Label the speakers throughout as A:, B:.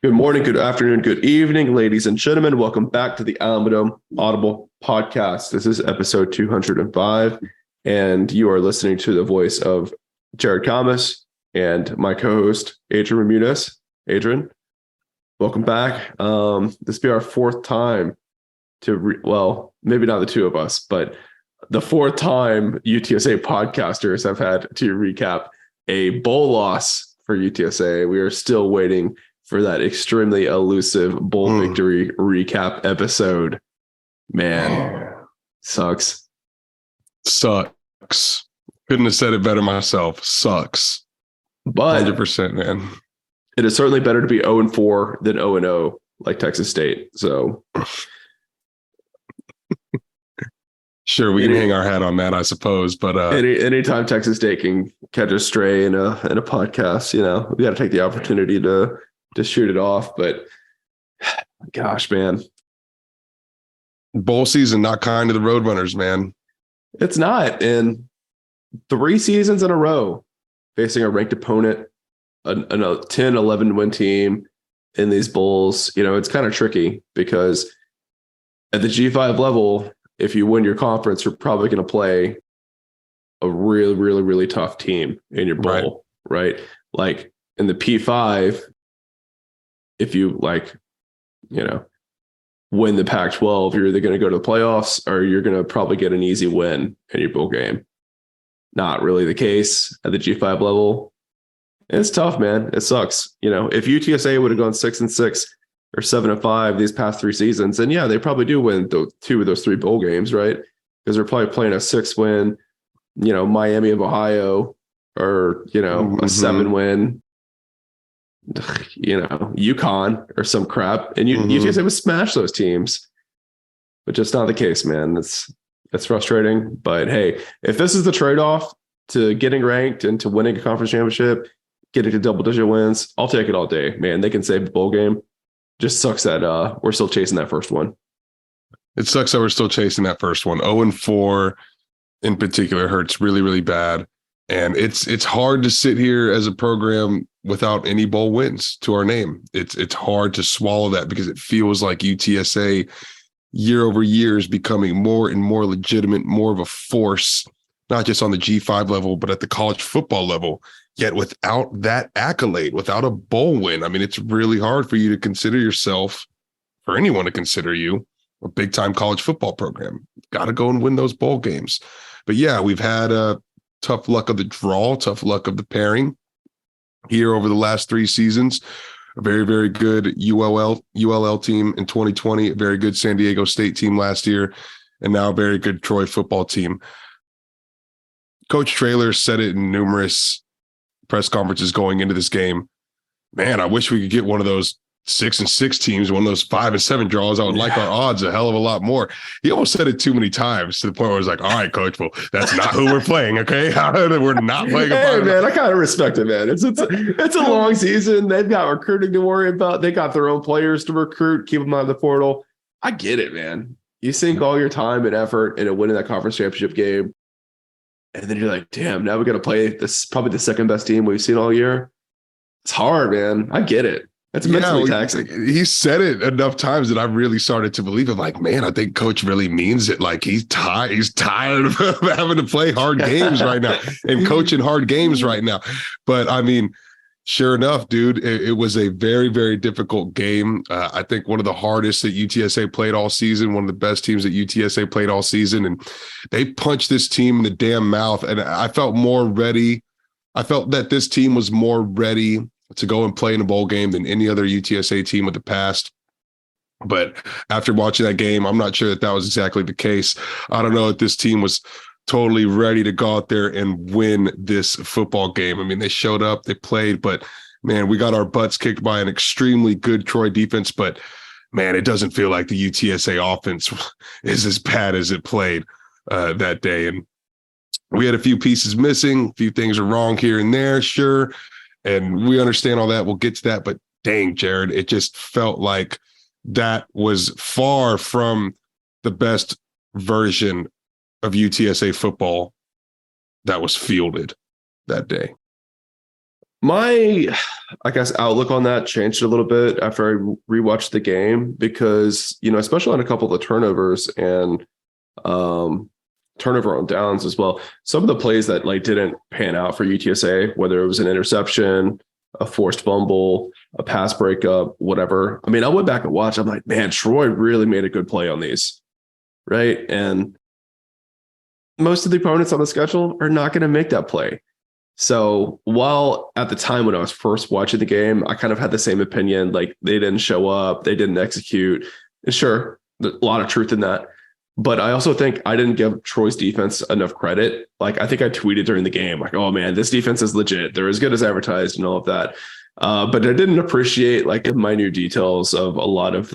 A: Good morning, good afternoon, good evening, ladies and gentlemen. Welcome back to the Alamodome Audible Podcast. This is episode 205, and you are listening to the voice of Jared Thomas and my co-host, Adrian Ramirez. Adrian, welcome back. This will be our fourth time well, maybe not the two of us, but the fourth time UTSA podcasters have had to recap a bowl loss for UTSA. We are still waiting for that extremely elusive bowl victory recap episode. Man, sucks.
B: Couldn't have said it better myself. Sucks.
A: But
B: 100%, man.
A: It is certainly better to be 0-4 than 0-0 like Texas State. So
B: sure, we can hang our hat on that, I suppose. But
A: anytime Texas State can catch a stray in a podcast, we got to take the opportunity to shoot it off. But gosh, man,
B: bowl season not kind to the Roadrunners, man.
A: It's not. And 3 seasons in a row facing a ranked opponent, a 10-11 win team in these bowls, it's kind of tricky because at the G5 level, if you win your conference, you're probably going to play a really, really, really tough team in your bowl, right? Like in the P5, if you win the Pac-12, you're either going to go to the playoffs or you're going to probably get an easy win in your bowl game. Not really the case at the G5 level. It's tough, man. It sucks. If UTSA would have gone 6-6 or 7-5 these past 3 seasons, then yeah, they probably do win 2 of those 3 bowl games, right? Because they're probably playing a 6-win, Miami of Ohio, or a 7-win, UConn or some crap, and UTSA would smash those teams, but just not the case, man. That's frustrating. But hey, if this is the trade-off to getting ranked and to winning a conference championship, getting to double-digit wins, I'll take it all day, man. They can save the bowl game. Just sucks that we're still chasing that first one.
B: It sucks that we're still chasing that first one. 0-4 in particular hurts really, really bad. And it's hard to sit here as a program without any bowl wins to our name. It's hard to swallow that because it feels like UTSA year over year is becoming more and more legitimate, more of a force, not just on the G5 level, but at the college football level. Yet without that accolade, without a bowl win, I mean, it's really hard for you to consider yourself, for anyone to consider you, a big-time college football program. Got to go and win those bowl games. But yeah, we've had tough luck of the draw, tough luck of the pairing here over the last 3 seasons. A very, very good ULL team in 2020, a very good San Diego State team last year, and now a very good Troy football team. Coach Traylor said it in numerous press conferences going into this game. Man, I wish we could get one of those 6-6 teams, one of those 5-7 draws. I would like our odds a hell of a lot more. He almost said it too many times to the point where I was like, all right, coach, well, that's not who we're playing, okay? We're not playing.
A: Hey, man, I kind of respect it, man. It's a long season. They've got recruiting to worry about. They got their own players to recruit, keep them out of the portal. I get it, man. You sink all your time and effort into winning that conference championship game, and then you're like, damn, now we got to play this, probably the second best team we've seen all year. It's hard, man. I get it. It's mentally taxing.
B: He said it enough times that I really started to believe it. Like, man, I think coach really means it. Like he's tired of having to play hard games right now and coaching hard games right now. But I mean, sure enough, dude, it was a very, very difficult game. I think one of the hardest that UTSA played all season, one of the best teams that UTSA played all season. And they punched this team in the damn mouth. And I felt more ready. I felt that this team was more ready to go and play in a bowl game than any other UTSA team of the past. But after watching that game, I'm not sure that was exactly the case. I don't know if this team was totally ready to go out there and win this football game. I mean, they showed up, they played, but man, we got our butts kicked by an extremely good Troy defense. But man, it doesn't feel like the UTSA offense is as bad as it played that day. And we had a few pieces missing, a few things are wrong here and there, sure. And we understand all that. We'll get to that. But dang, Jared, it just felt like that was far from the best version of UTSA football that was fielded that day.
A: My, I guess, outlook on that changed a little bit after I rewatched the game because, especially on a couple of the turnovers and turnover on downs as well. Some of the plays that didn't pan out for UTSA, whether it was an interception, a forced fumble, a pass breakup, whatever. I mean, I went back and watched. I'm like, man, Troy really made a good play on these, right? And most of the opponents on the schedule are not going to make that play. So while at the time when I was first watching the game, I kind of had the same opinion, like they didn't show up, they didn't execute. And sure, there's a lot of truth in that. But I also think I didn't give Troy's defense enough credit. Like I think I tweeted during the game, like, oh man, this defense is legit. They're as good as advertised and all of that. But I didn't appreciate the minute details of a lot of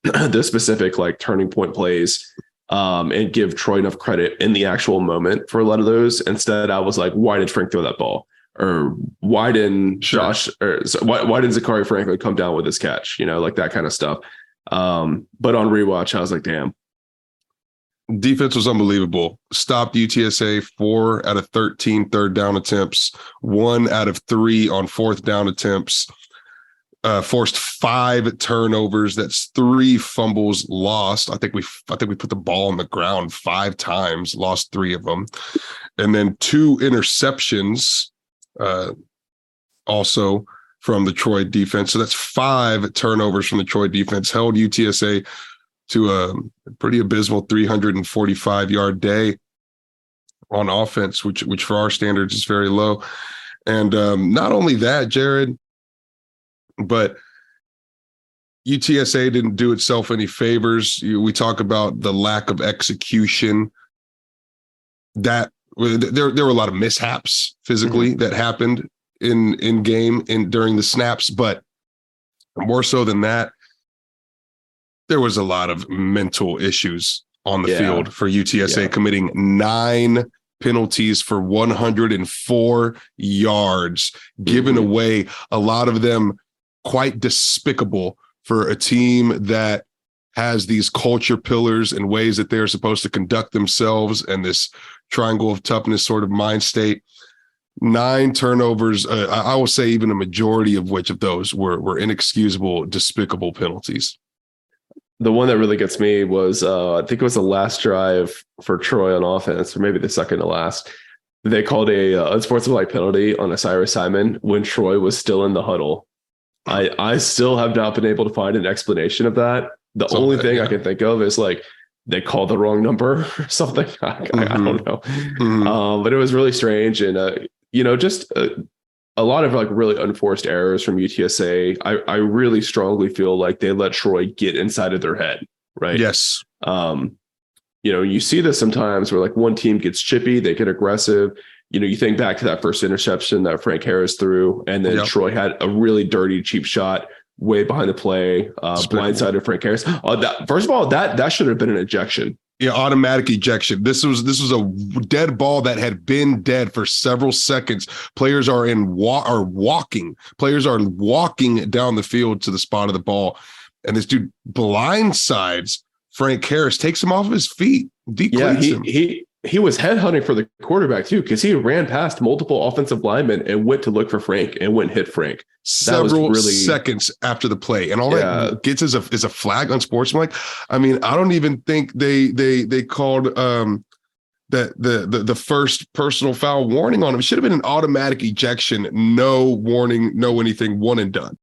A: the specific turning point plays. And give Troy enough credit in the actual moment for a lot of those. Instead, I was like, why did Frank throw that ball? Or why didn't Josh, or why didn't Zachary Franklin come down with his catch? That kind of stuff. But on rewatch, I was like, damn.
B: Defense was unbelievable. Stopped UTSA 4 out of 13 third down attempts, 1 out of 3 on fourth down attempts. Forced 5 turnovers. That's 3 fumbles lost. I think we put the ball on the ground 5 times, lost 3 of them, and then 2 interceptions, also from the Troy defense. So that's 5 turnovers from the Troy defense. Held UTSA to a pretty abysmal 345-yard day on offense, which for our standards is very low. And not only that, Jared, but UTSA didn't do itself any favors. We talk about the lack of execution. That there were a lot of mishaps physically that happened in game during the snaps, but more so than that, there was a lot of mental issues on the field for UTSA, committing 9 penalties for 104 yards, giving away a lot of them quite despicable for a team that has these culture pillars and ways that they're supposed to conduct themselves and this triangle of toughness sort of mind state. 9 turnovers, I will say even a majority of which of those were inexcusable, despicable penalties.
A: The one that really gets me was, I think it was the last drive for Troy on offense, or maybe the second to last. They called a unsportsmanlike penalty on Cyrus Simon when Troy was still in the huddle. I still have not been able to find an explanation of that. The only thing I can think of is they called the wrong number or something. I don't know. But it was really strange. And, just a lot of really unforced errors from UTSA. I really strongly feel like they let Troy get inside of their head. Right.
B: Yes.
A: You see this sometimes where one team gets chippy, they get aggressive. You think back to that first interception that Frank Harris threw, and then Troy had a really dirty, cheap shot way behind the play, blindsided Frank Harris. First of all, that should have been an ejection.
B: Yeah, automatic ejection. This was a dead ball that had been dead for several seconds. Players are walking. Players are walking down the field to the spot of the ball, and this dude blindsides Frank Harris, takes him off of his feet, decleats him.
A: He was headhunting for the quarterback too, because he ran past multiple offensive linemen and went to look for Frank and went and hit Frank
B: several seconds after the play, and all that gets is a flag unsportsmanlike. I mean, I don't even think they called that the first personal foul warning on him. It should have been an automatic ejection, no warning, no anything, one and done.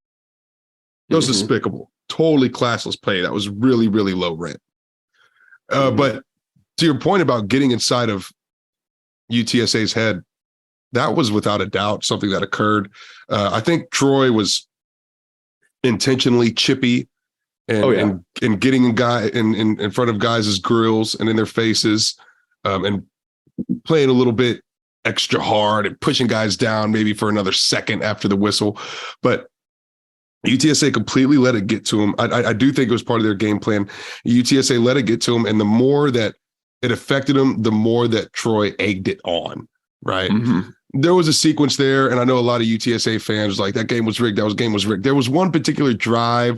B: That was despicable, totally classless play. That was really, really low rent. But to your point about getting inside of UTSA's head, that was without a doubt something that occurred. I think Troy was intentionally chippy and getting in front of guys' grills and in their faces, and playing a little bit extra hard and pushing guys down maybe for another second after the whistle. But UTSA completely let it get to him. I do think it was part of their game plan. UTSA let it get to him, and the more that it affected him, the more that Troy egged it on, right? There was a sequence there, and I know a lot of UTSA fans like, that game was rigged, game was rigged. There was one particular drive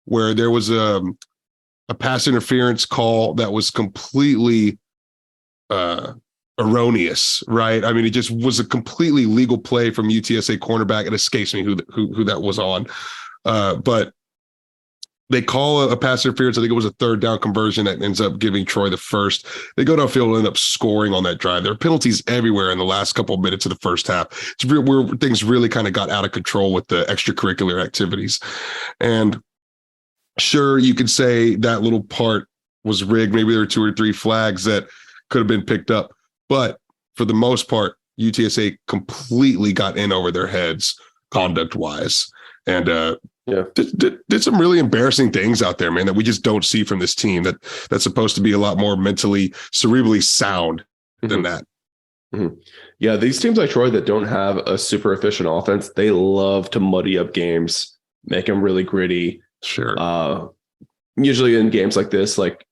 B: where there was a pass interference call that was completely erroneous, right? I mean, it just was a completely legal play from UTSA cornerback. It escapes me who that was on. But they call a pass interference. I think it was a third down conversion that ends up giving Troy the first. They go downfield and end up scoring on that drive. There are penalties everywhere in the last couple of minutes of the first half. It's where things really kind of got out of control with the extracurricular activities. And sure, you could say that little part was rigged. Maybe there were 2 or 3 flags that could have been picked up. But for the most part, UTSA completely got in over their heads conduct-wise. And did some really embarrassing things out there, man, that we just don't see from this team that's supposed to be a lot more mentally, cerebrally sound than that.
A: Mm-hmm. Yeah, these teams like Troy that don't have a super efficient offense, they love to muddy up games, make them really gritty.
B: Sure.
A: Usually in games like this, like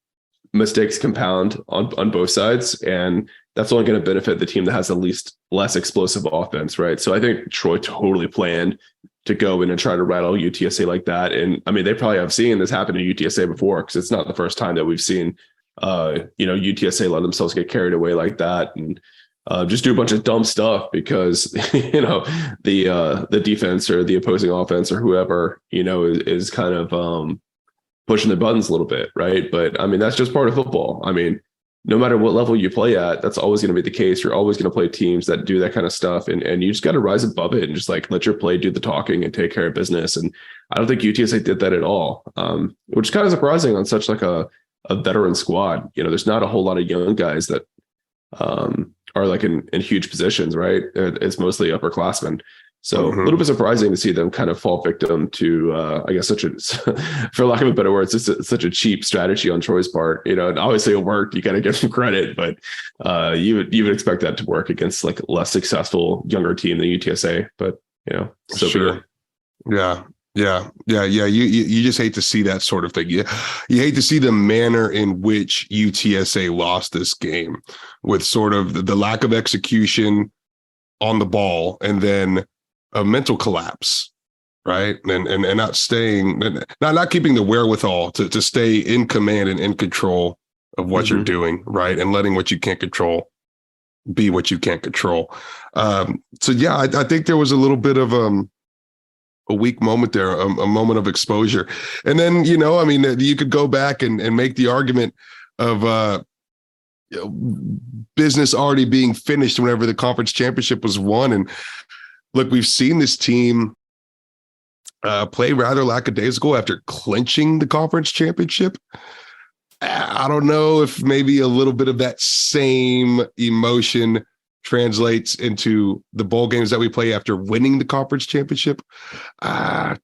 A: mistakes compound on both sides, and that's only going to benefit the team that has the less explosive offense, right? So I think Troy totally planned to go in and try to rattle UTSA like that. And I mean, they probably have seen this happen to UTSA before, because it's not the first time that we've seen, UTSA let themselves get carried away like that and just do a bunch of dumb stuff because, the defense or the opposing offense or whoever, is kind of pushing their buttons a little bit, right? But I mean, that's just part of football. I mean, no matter what level you play at, that's always going to be the case. You're always going to play teams that do that kind of stuff. And you just got to rise above it and just like let your play do the talking and take care of business. And I don't think UTSA did that at all, which is kind of surprising on such like a veteran squad. There's not a whole lot of young guys that are like in huge positions, right? It's mostly upperclassmen. So a little bit surprising to see them kind of fall victim to, I guess, for lack of a better word, it's such a cheap strategy on Troy's part. And obviously it worked. You got to give them credit, but you would expect that to work against like a less successful younger team than UTSA. But so
B: sure, yeah. You just hate to see that sort of thing. You hate to see the manner in which UTSA lost this game, with sort of the lack of execution on the ball, and then a mental collapse, right? And not keeping the wherewithal to stay in command and in control of what you're doing, right? And letting what you can't control be what you can't control. So yeah, I think there was a little bit of a weak moment there, a moment of exposure. And then, you could go back and make the argument of business already being finished whenever the conference championship was won. And look, we've seen this team play rather lackadaisical after clinching the conference championship. I don't know if maybe a little bit of that same emotion translates into the bowl games that we play after winning the conference championship. I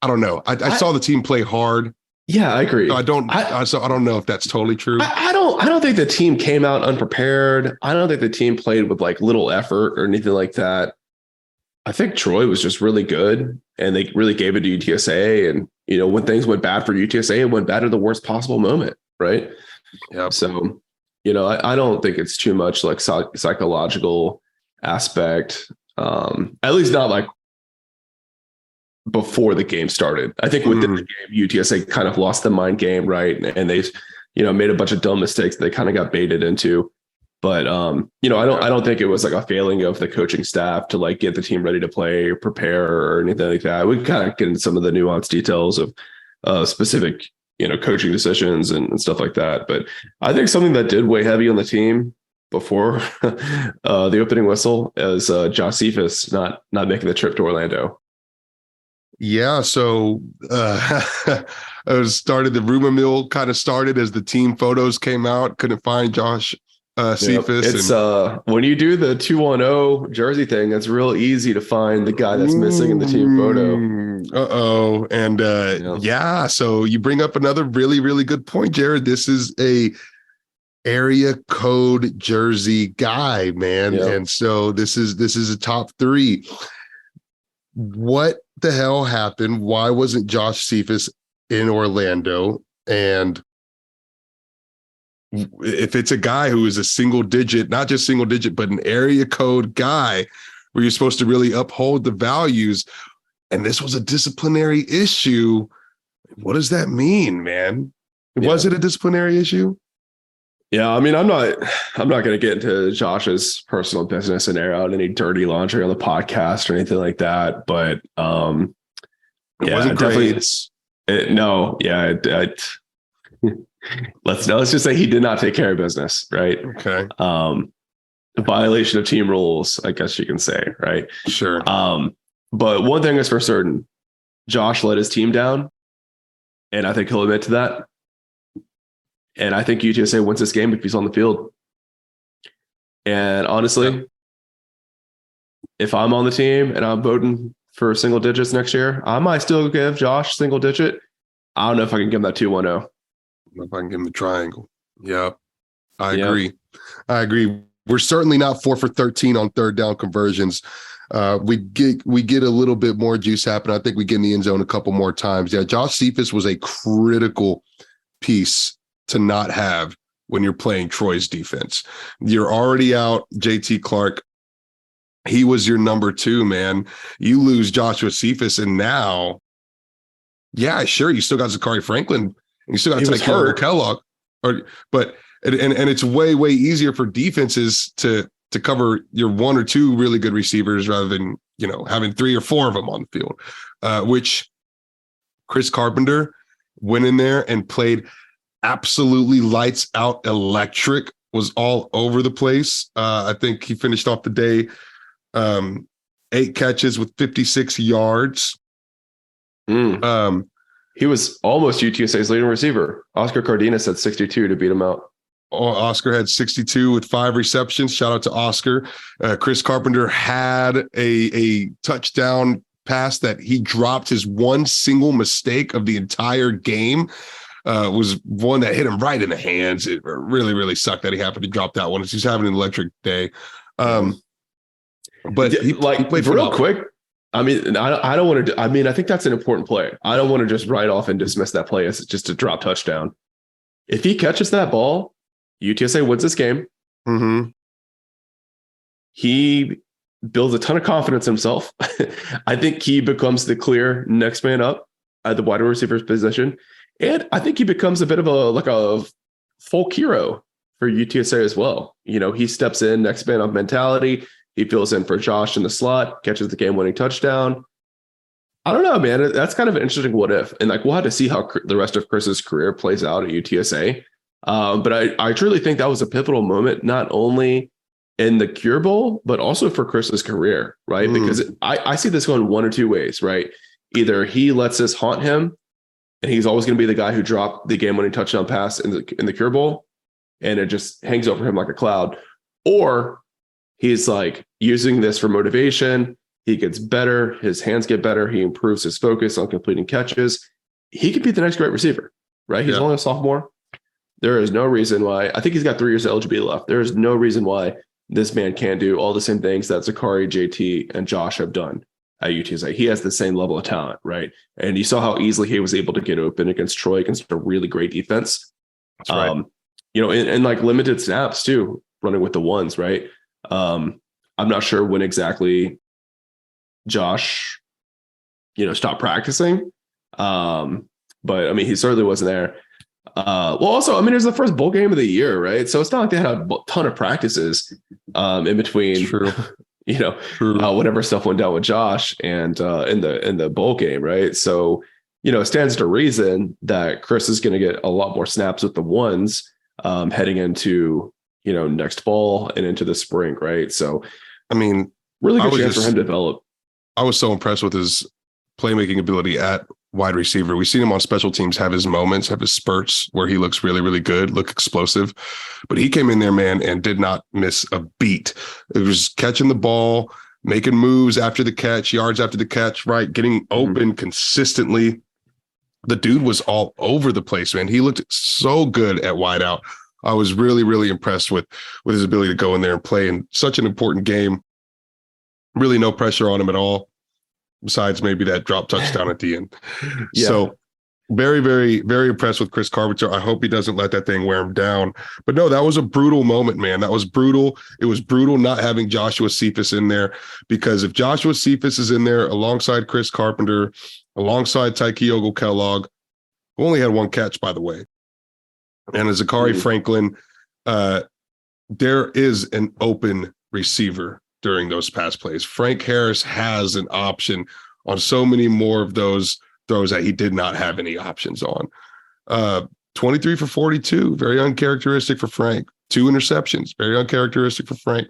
B: don't know. I saw the team play hard.
A: Yeah, I agree.
B: I don't know if that's totally true.
A: I don't think the team came out unprepared. I don't think the team played with like little effort or anything like that. I think Troy was just really good, and they really gave it to UTSA. And, when things went bad for UTSA, it went bad at the worst possible moment. Right.
B: Yeah.
A: So, I don't think it's too much like psychological aspect, at least not like before the game started. I think within the game, UTSA kind of lost the mind game. Right. And they, made a bunch of dumb mistakes that they kind of got baited into. But, I don't think it was like a failing of the coaching staff to like get the team ready to play or prepare or anything like that. We kind of get into some of the nuanced details of specific, coaching decisions and stuff like that. But I think something that did weigh heavy on the team before the opening whistle is Josh Cephas not making the trip to Orlando.
B: Yeah, so the rumor mill kind of started as the team photos came out. Couldn't find Josh Cephas.
A: It's when you do the 210 jersey thing, it's real easy to find the guy that's missing in the team photo.
B: And so you bring up another really, really good point, Jared. This is a area code jersey guy, man. Yep. And so this is a top 3. What the hell happened? Why wasn't Josh Cephas in Orlando? And if it's a guy who is a single digit, not just single digit, but an area code guy where you're supposed to really uphold the values, and this was a disciplinary issue, what does that mean, man? Was it a disciplinary issue?
A: Yeah, I mean, I'm not going to get into Josh's personal business and air out any dirty laundry on the podcast or anything like that. But
B: It
A: yeah,
B: wasn't
A: definitely.
B: great.
A: No, yeah. Let's just say he did not take care of business, right?
B: Okay,
A: A violation of team rules, I guess you can say, right?
B: sure.
A: But one thing is for certain, Josh let his team down, and I think he'll admit to that. And I think UTSA wins this game if he's on the field. And honestly, if I'm on the team and I'm voting for single digits next year, I might still give Josh single digit. I don't know if I can give him that 2-1-0.
B: If I can give him a triangle. Yeah, I
A: Yeah.
B: agree. I agree. We're certainly not 4 for 13 on third down conversions. We get a little bit more juice happen. I think we get in the end zone a couple more times. Yeah, Josh Cephas was a critical piece to not have when you're playing Troy's defense. You're already out JT Clark. He was your number 2, man. You lose Joshua Cephas, and now, yeah, sure, you still got Zachary Franklin, and you still got Tyke Kellogg. But it's way easier for defenses to cover your 1 or 2 really good receivers rather than having 3 or 4 of them on the field. Which Chris Carpenter went in there and played absolutely lights out electric, was all over the place. I think he finished off the day 8 catches with 56 yards.
A: He was almost UTSA's leading receiver. Oscar Cardenas had 62 to beat him out.
B: Oscar had 62 with 5 receptions. Shout out to Oscar. Chris Carpenter had a touchdown pass that he dropped. His one single mistake of the entire game was one that hit him right in the hands. It really sucked that he happened to drop that one. He's having an electric day. But he played
A: real quick. I mean, I don't want to. I mean, I think that's an important play. I don't want to just write off and dismiss that play as just a drop touchdown. If he catches that ball, UTSA wins this game.
B: Mm-hmm.
A: He builds a ton of confidence in himself. I think he becomes the clear next man up at the wide receiver's position, and I think he becomes a bit of a folk hero for UTSA as well. He steps in next man up mentality. He fills in for Josh in the slot, catches the game-winning touchdown. I don't know, man. That's kind of an interesting what if. And we'll have to see how the rest of Chris's career plays out at UTSA. But I truly think that was a pivotal moment, not only in the Cure Bowl, but also for Chris's career, right? Because I see this going one or two ways, right? Either he lets this haunt him, and he's always going to be the guy who dropped the game-winning touchdown pass in the Cure Bowl, and it just hangs over him like a cloud. Or he's using this for motivation. He gets better. His hands get better. He improves his focus on completing catches. He could be the next great receiver, right? He's only a sophomore. There is no reason why. I think he's got 3 years of eligibility left. There is no reason why this man can't do all the same things that Zachary, JT, and Josh have done at UTSA. He has the same level of talent, right? And you saw how easily he was able to get open against Troy, against a really great defense.
B: That's right.
A: In limited snaps too, running with the ones, right? I'm not sure when exactly Josh, stopped practicing. But I mean, he certainly wasn't there. Also, I mean, it was the first bowl game of the year, right? So it's not like they had a ton of practices in between,
B: True.
A: whatever stuff went down with Josh and in the bowl game, right? So, it stands to reason that Chris is going to get a lot more snaps with the ones heading into next fall and into the spring, right? So,
B: I mean,
A: really good chance for him to develop.
B: I was so impressed with his playmaking ability at wide receiver. We've seen him on special teams have his moments, have his spurts where he looks really good, look explosive. But he came in there, man, and did not miss a beat. It was catching the ball, making moves after the catch, yards after the catch, right? Getting open consistently. The dude was all over the place, man. He looked so good at wideout. I was really impressed with his ability to go in there and play in such an important game. Really no pressure on him at all, besides maybe that drop touchdown at the end. Yeah. So very impressed with Chris Carpenter. I hope he doesn't let that thing wear him down. But no, that was a brutal moment, man. That was brutal. It was brutal not having Joshua Cephas in there, because if Joshua Cephas is in there alongside Chris Carpenter, alongside Tyke Kellogg, who only had 1 catch, by the way, and Zachary Franklin, there is an open receiver during those pass plays. Frank Harris has an option on so many more of those throws that he did not have any options on. 23 for 42, very uncharacteristic for Frank. 2 interceptions, very uncharacteristic for Frank.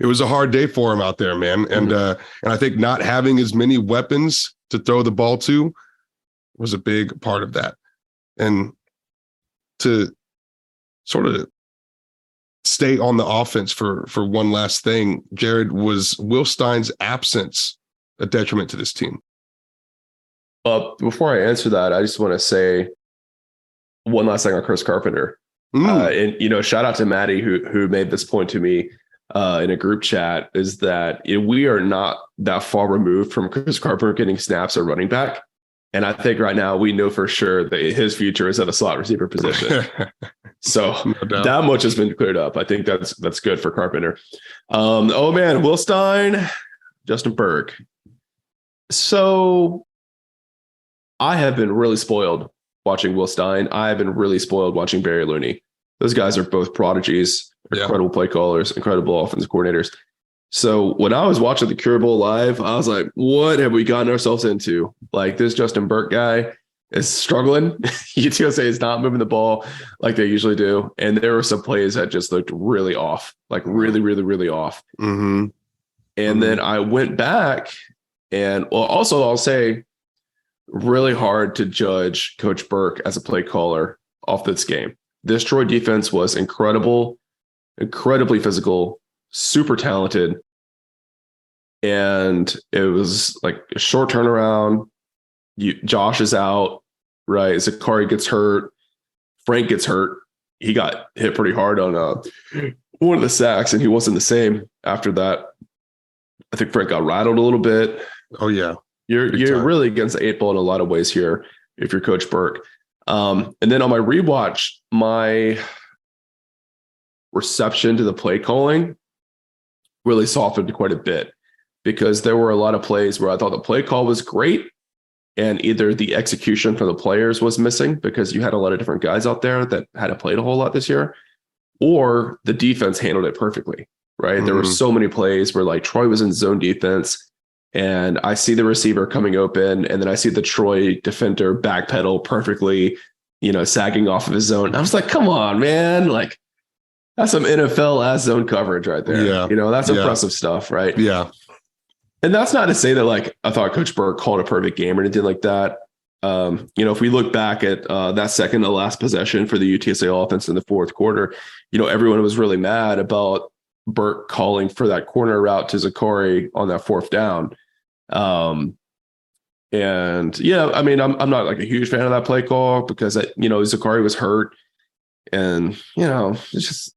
B: It was a hard day for him out there, man. And I think not having as many weapons to throw the ball to was a big part of that. And to sort of stay on the offense for one last thing, Jared, was Will Stein's absence a detriment to this team?
A: Before I answer that, I just want to say one last thing on Chris Carpenter. And shout out to Maddie who made this point to me in a group chat, is that we are not that far removed from Chris Carpenter getting snaps at running back. And I think right now we know for sure that his future is at a slot receiver position. So that much has been cleared up. I think that's good for Carpenter. Oh man, Will Stein, Justin Burke. So I have been really spoiled watching Will Stein. I have been really spoiled watching Barry Looney. Those guys are both prodigies, incredible play callers, incredible offensive coordinators. So when I was watching the Cure Bowl live, I was like, what have we gotten ourselves into? Like, this Justin Burke guy is struggling. UTSA is not moving the ball like they usually do. And there were some plays that just looked really off, like really, really, really off. And then I went back and, well, also I'll say, really hard to judge Coach Burke as a play caller off this game. This Troy defense was incredible, incredibly physical, super talented. And it was like a short turnaround. Josh is out, right? Zakari gets hurt. Frank gets hurt. He got hit pretty hard on one of the sacks, and he wasn't the same after that. I think Frank got rattled a little bit.
B: Oh, yeah.
A: You're really against the 8 ball in a lot of ways here if you're Coach Burke. And then on my rewatch, my reception to the play calling really softened quite a bit, because there were a lot of plays where I thought the play call was great and either the execution from the players was missing because you had a lot of different guys out there that hadn't played a whole lot this year, or the defense handled it perfectly, right? There were so many plays where like Troy was in zone defense and I see the receiver coming open, and then I see the Troy defender backpedal perfectly, sagging off of his zone. I was like, come on, man. Like, that's some NFL ass zone coverage right there. Yeah. That's impressive stuff, right?
B: Yeah.
A: And that's not to say that like I thought Coach Burke called a perfect game or anything like that. If we look back at that second to last possession for the UTSA offense in the fourth quarter, everyone was really mad about Burke calling for that corner route to Zakari on that fourth down. And yeah, I mean, I'm not like a huge fan of that play call because Zakari was hurt, and it's just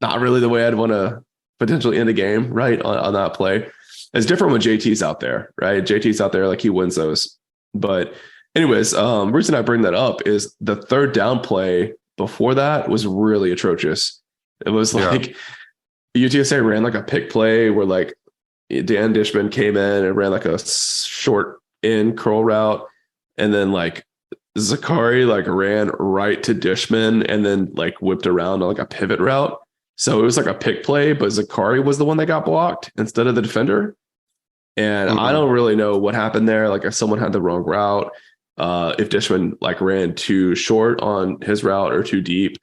A: not really the way I'd want to potentially end a game, right? On that play. It's different when JT's out there, right? JT's out there, like he wins those. But anyways, reason I bring that up is the third down play before that was really atrocious. It was like UTSA ran like a pick play where like Dan Dishman came in and ran like a short in curl route. And then like Zakari like ran right to Dishman and then like whipped around on like a pivot route. So it was like a pick play, but Zakari was the one that got blocked instead of the defender. And I don't really know what happened there. Like if someone had the wrong route, if Dishman like ran too short on his route or too deep,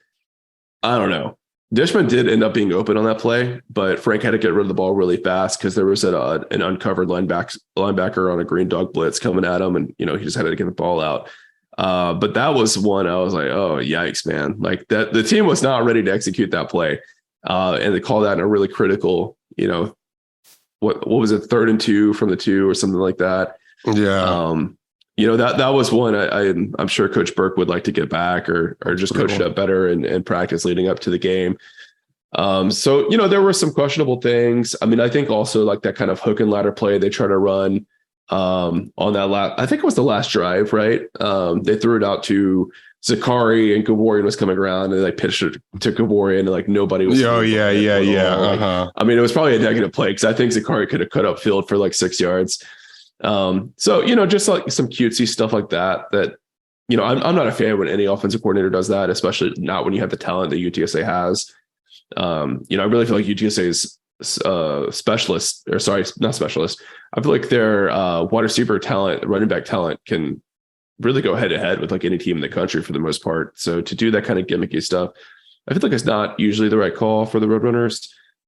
A: I don't know. Dishman did end up being open on that play, but Frank had to get rid of the ball really fast because there was an uncovered linebacker on a green dog blitz coming at him, and he just had to get the ball out. But that was one I was like, oh yikes, man! Like that, the team was not ready to execute that play, and they called that in a really critical, what was it, 3rd and 2 from the 2 or something like that.
B: Yeah.
A: That was one I'm sure Coach Burke would like to get back or just coach it up better and practice leading up to the game. So, there were some questionable things. I mean, I think also like that kind of hook and ladder play they try to run on that I think it was the last drive, right? They threw it out to Zakari and Gavorian was coming around and they pitched it to Gavorian and like nobody was.
B: Oh, yeah.
A: Like, I mean, it was probably a negative play because I think Zakari could have cut up field for like 6 yards. So, just like some cutesy stuff like that I'm not a fan when any offensive coordinator does that, especially not when you have the talent that UTSA has. I really feel like UTSA's specialist, or sorry, not specialist. I feel like their wide receiver talent, running back talent can really go head to head with like any team in the country for the most part. So to do that kind of gimmicky stuff, I feel like it's not usually the right call for the Roadrunners.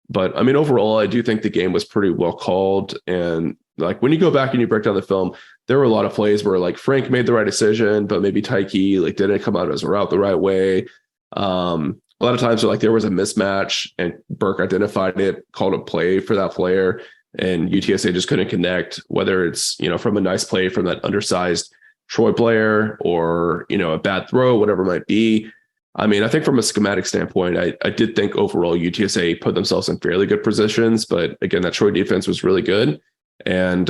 A: But I mean, overall, I do think the game was pretty well called. And like when you go back and you break down the film, there were a lot of plays where like Frank made the right decision, but maybe Tyke like didn't come out of his route the right way. A lot of times like there was a mismatch and Burke identified it, called a play for that player, and UTSA just couldn't connect, whether it's, from a nice play from that undersized Troy player or, a bad throw, whatever it might be. I mean, I think from a schematic standpoint, I did think overall UTSA put themselves in fairly good positions, but again, that Troy defense was really good. And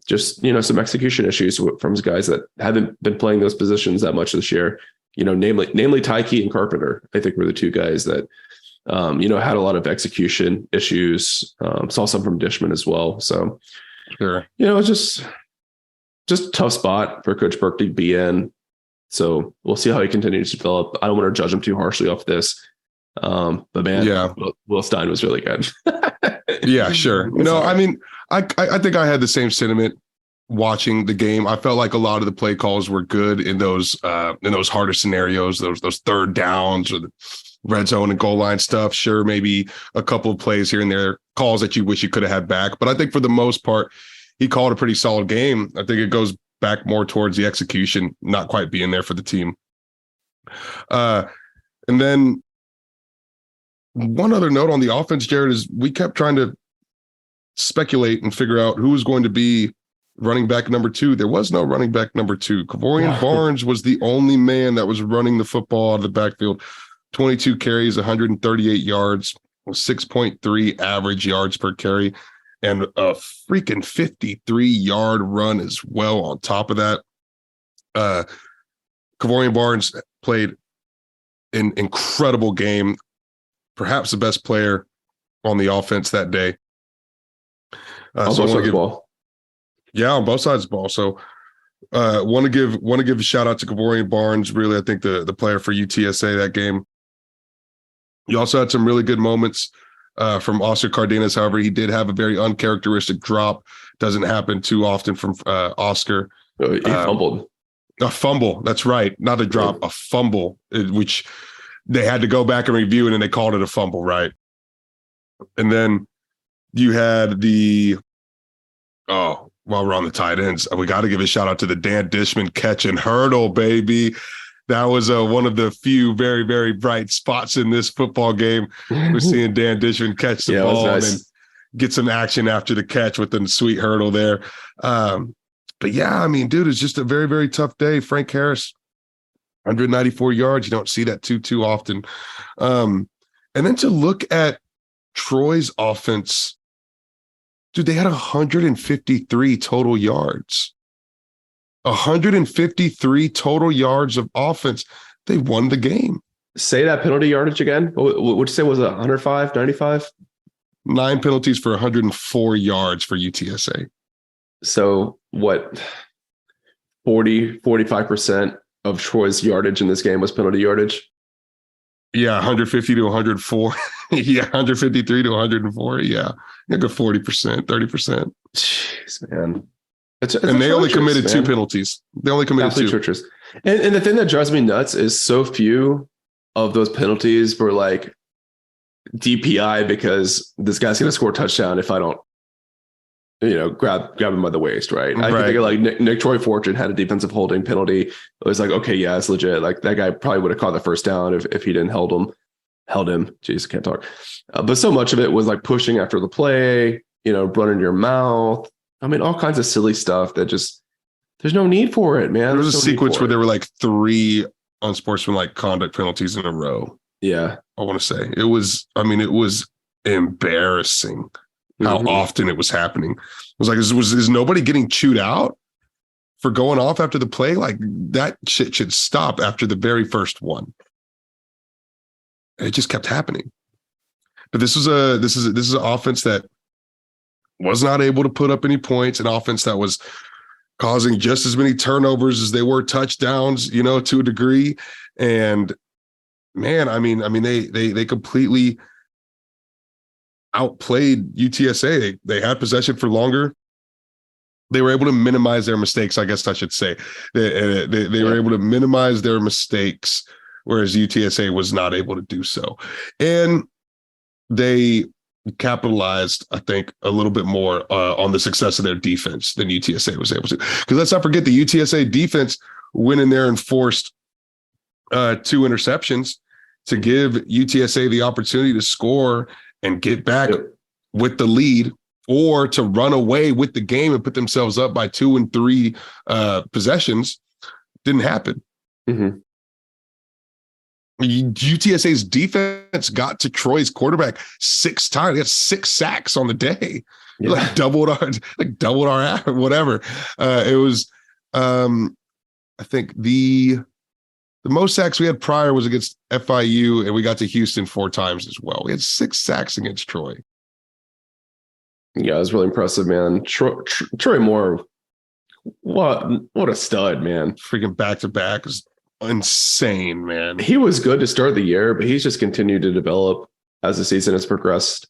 A: just, some execution issues from guys that haven't been playing those positions that much this year, namely Tyke and Carpenter, I think were the two guys that, had a lot of execution issues. Saw some from Dishman as well. So,
B: sure.
A: It's just a tough spot for Coach Burke to be in. So we'll see how he continues to develop. I don't want to judge him too harshly off this. But man, yeah, Will Stein was really good.
B: Yeah, sure. No, I mean, I think I had the same sentiment watching the game. I felt like a lot of the play calls were good in those harder scenarios, those third downs or the red zone and goal line stuff. Sure, maybe a couple of plays here and there, calls that you wish you could have had back. But I think for the most part, he called a pretty solid game. I think it goes back more towards the execution, not quite being there for the team. And then one other note on the offense, Jared, is we kept trying to speculate and figure out who was going to be running back number 2. There was no running back number 2. Kavorian Barnes was the only man that was running the football out of the backfield. 22 carries, 138 yards, 6.3 average yards per carry, and a freaking 53-yard run as well on top of that. Kavorian Barnes played an incredible game, perhaps the best player on the offense that day.
A: On both sides of the ball.
B: Yeah, on both sides of the ball. So want to give a shout out to Kavorian Barnes. Really, I think the player for UTSA that game. You also had some really good moments from Oscar Cardenas. However, he did have a very uncharacteristic drop. Doesn't happen too often from Oscar.
A: He fumbled.
B: A fumble. That's right. Not a drop, a fumble, which they had to go back and review it, and they called it a fumble, right? And then you had while we're on the tight ends, we got to give a shout out to the Dan Dishman catch and hurdle, baby. That was one of the few very, very bright spots in this football game. We're seeing Dan Dishman catch the ball and then get some action after the catch with the sweet hurdle there. But yeah, I mean, dude, it's just a very, very tough day. Frank Harris, 194 yards. You don't see that too often. And then to look at Troy's offense, dude, they had 153 total yards. 153 total yards of offense. They won the game.
A: Say that penalty yardage again. What would you say, was it 105, 95?
B: 9 penalties for 104 yards for UTSA.
A: So what, 45% of Troy's yardage in this game was penalty yardage?
B: Yeah, 150 to 104. Yeah, 153 to 104. Yeah, like a 40%, 30%.
A: Jeez, man.
B: And they only committed 2 penalties. They only committed 2.
A: Churches. And the thing that drives me nuts is so few of those penalties were like DPI because this guy's going to score a touchdown if I don't, grab him by the waist, right? I can think of like Nick Troy Fortune had a defensive holding penalty. It was like, okay, yeah, it's legit. Like that guy probably would have caught the first down if he didn't held him. Jeez, I can't talk. But so much of it was like pushing after the play, running your mouth. I mean, all kinds of silly stuff that just, there's no need for it, man.
B: There was a sequence where there were like 3 unsportsmanlike conduct penalties in a row.
A: Yeah.
B: I want to say it was embarrassing how often it was happening. It was like, is nobody getting chewed out for going off after the play? Like that shit should stop after the very first one. And it just kept happening. But this is an offense that was not able to put up any points, an offense that was causing just as many turnovers as they were touchdowns, to a degree. And man, they completely outplayed UTSA. They had possession for longer. They were able to minimize their mistakes, I guess I should say. They were able to minimize their mistakes, whereas UTSA was not able to do so. And they capitalized, I think, a little bit more on the success of their defense than UTSA was able to. Because let's not forget the UTSA defense went in there and forced 2 interceptions to give UTSA the opportunity to score and get back with the lead, or to run away with the game and put themselves up by 2 and 3 possessions. Didn't happen.
A: Mm-hmm.
B: UTSA's defense got to Troy's quarterback 6 times. They had 6 sacks on the day. Yeah. Like doubled our whatever. It was I think the most sacks we had prior was against FIU, and we got to Houston 4 times as well. We had 6 sacks against Troy.
A: Yeah, it was really impressive, man. Trey Moore, what a stud, man.
B: Freaking back-to-back is insane, man.
A: He was good to start the year, but he's just continued to develop as the season has progressed.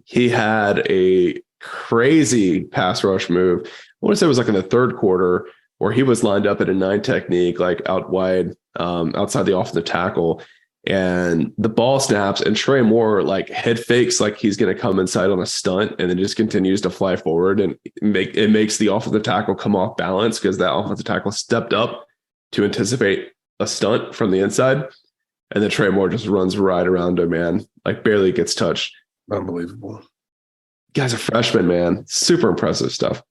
A: He had a crazy pass rush move. I want to say it was like in the 3rd quarter where he was lined up at a 9 technique, like out wide, outside the offensive tackle. And the ball snaps and Trey Moore like head fakes like he's going to come inside on a stunt, and then just continues to fly forward, and it makes the offensive tackle come off balance because that offensive tackle stepped up to anticipate a stunt from the inside. And then Trey Moore just runs right around him, man, like barely gets touched.
B: Unbelievable.
A: Guy's a freshman, man. Super impressive stuff.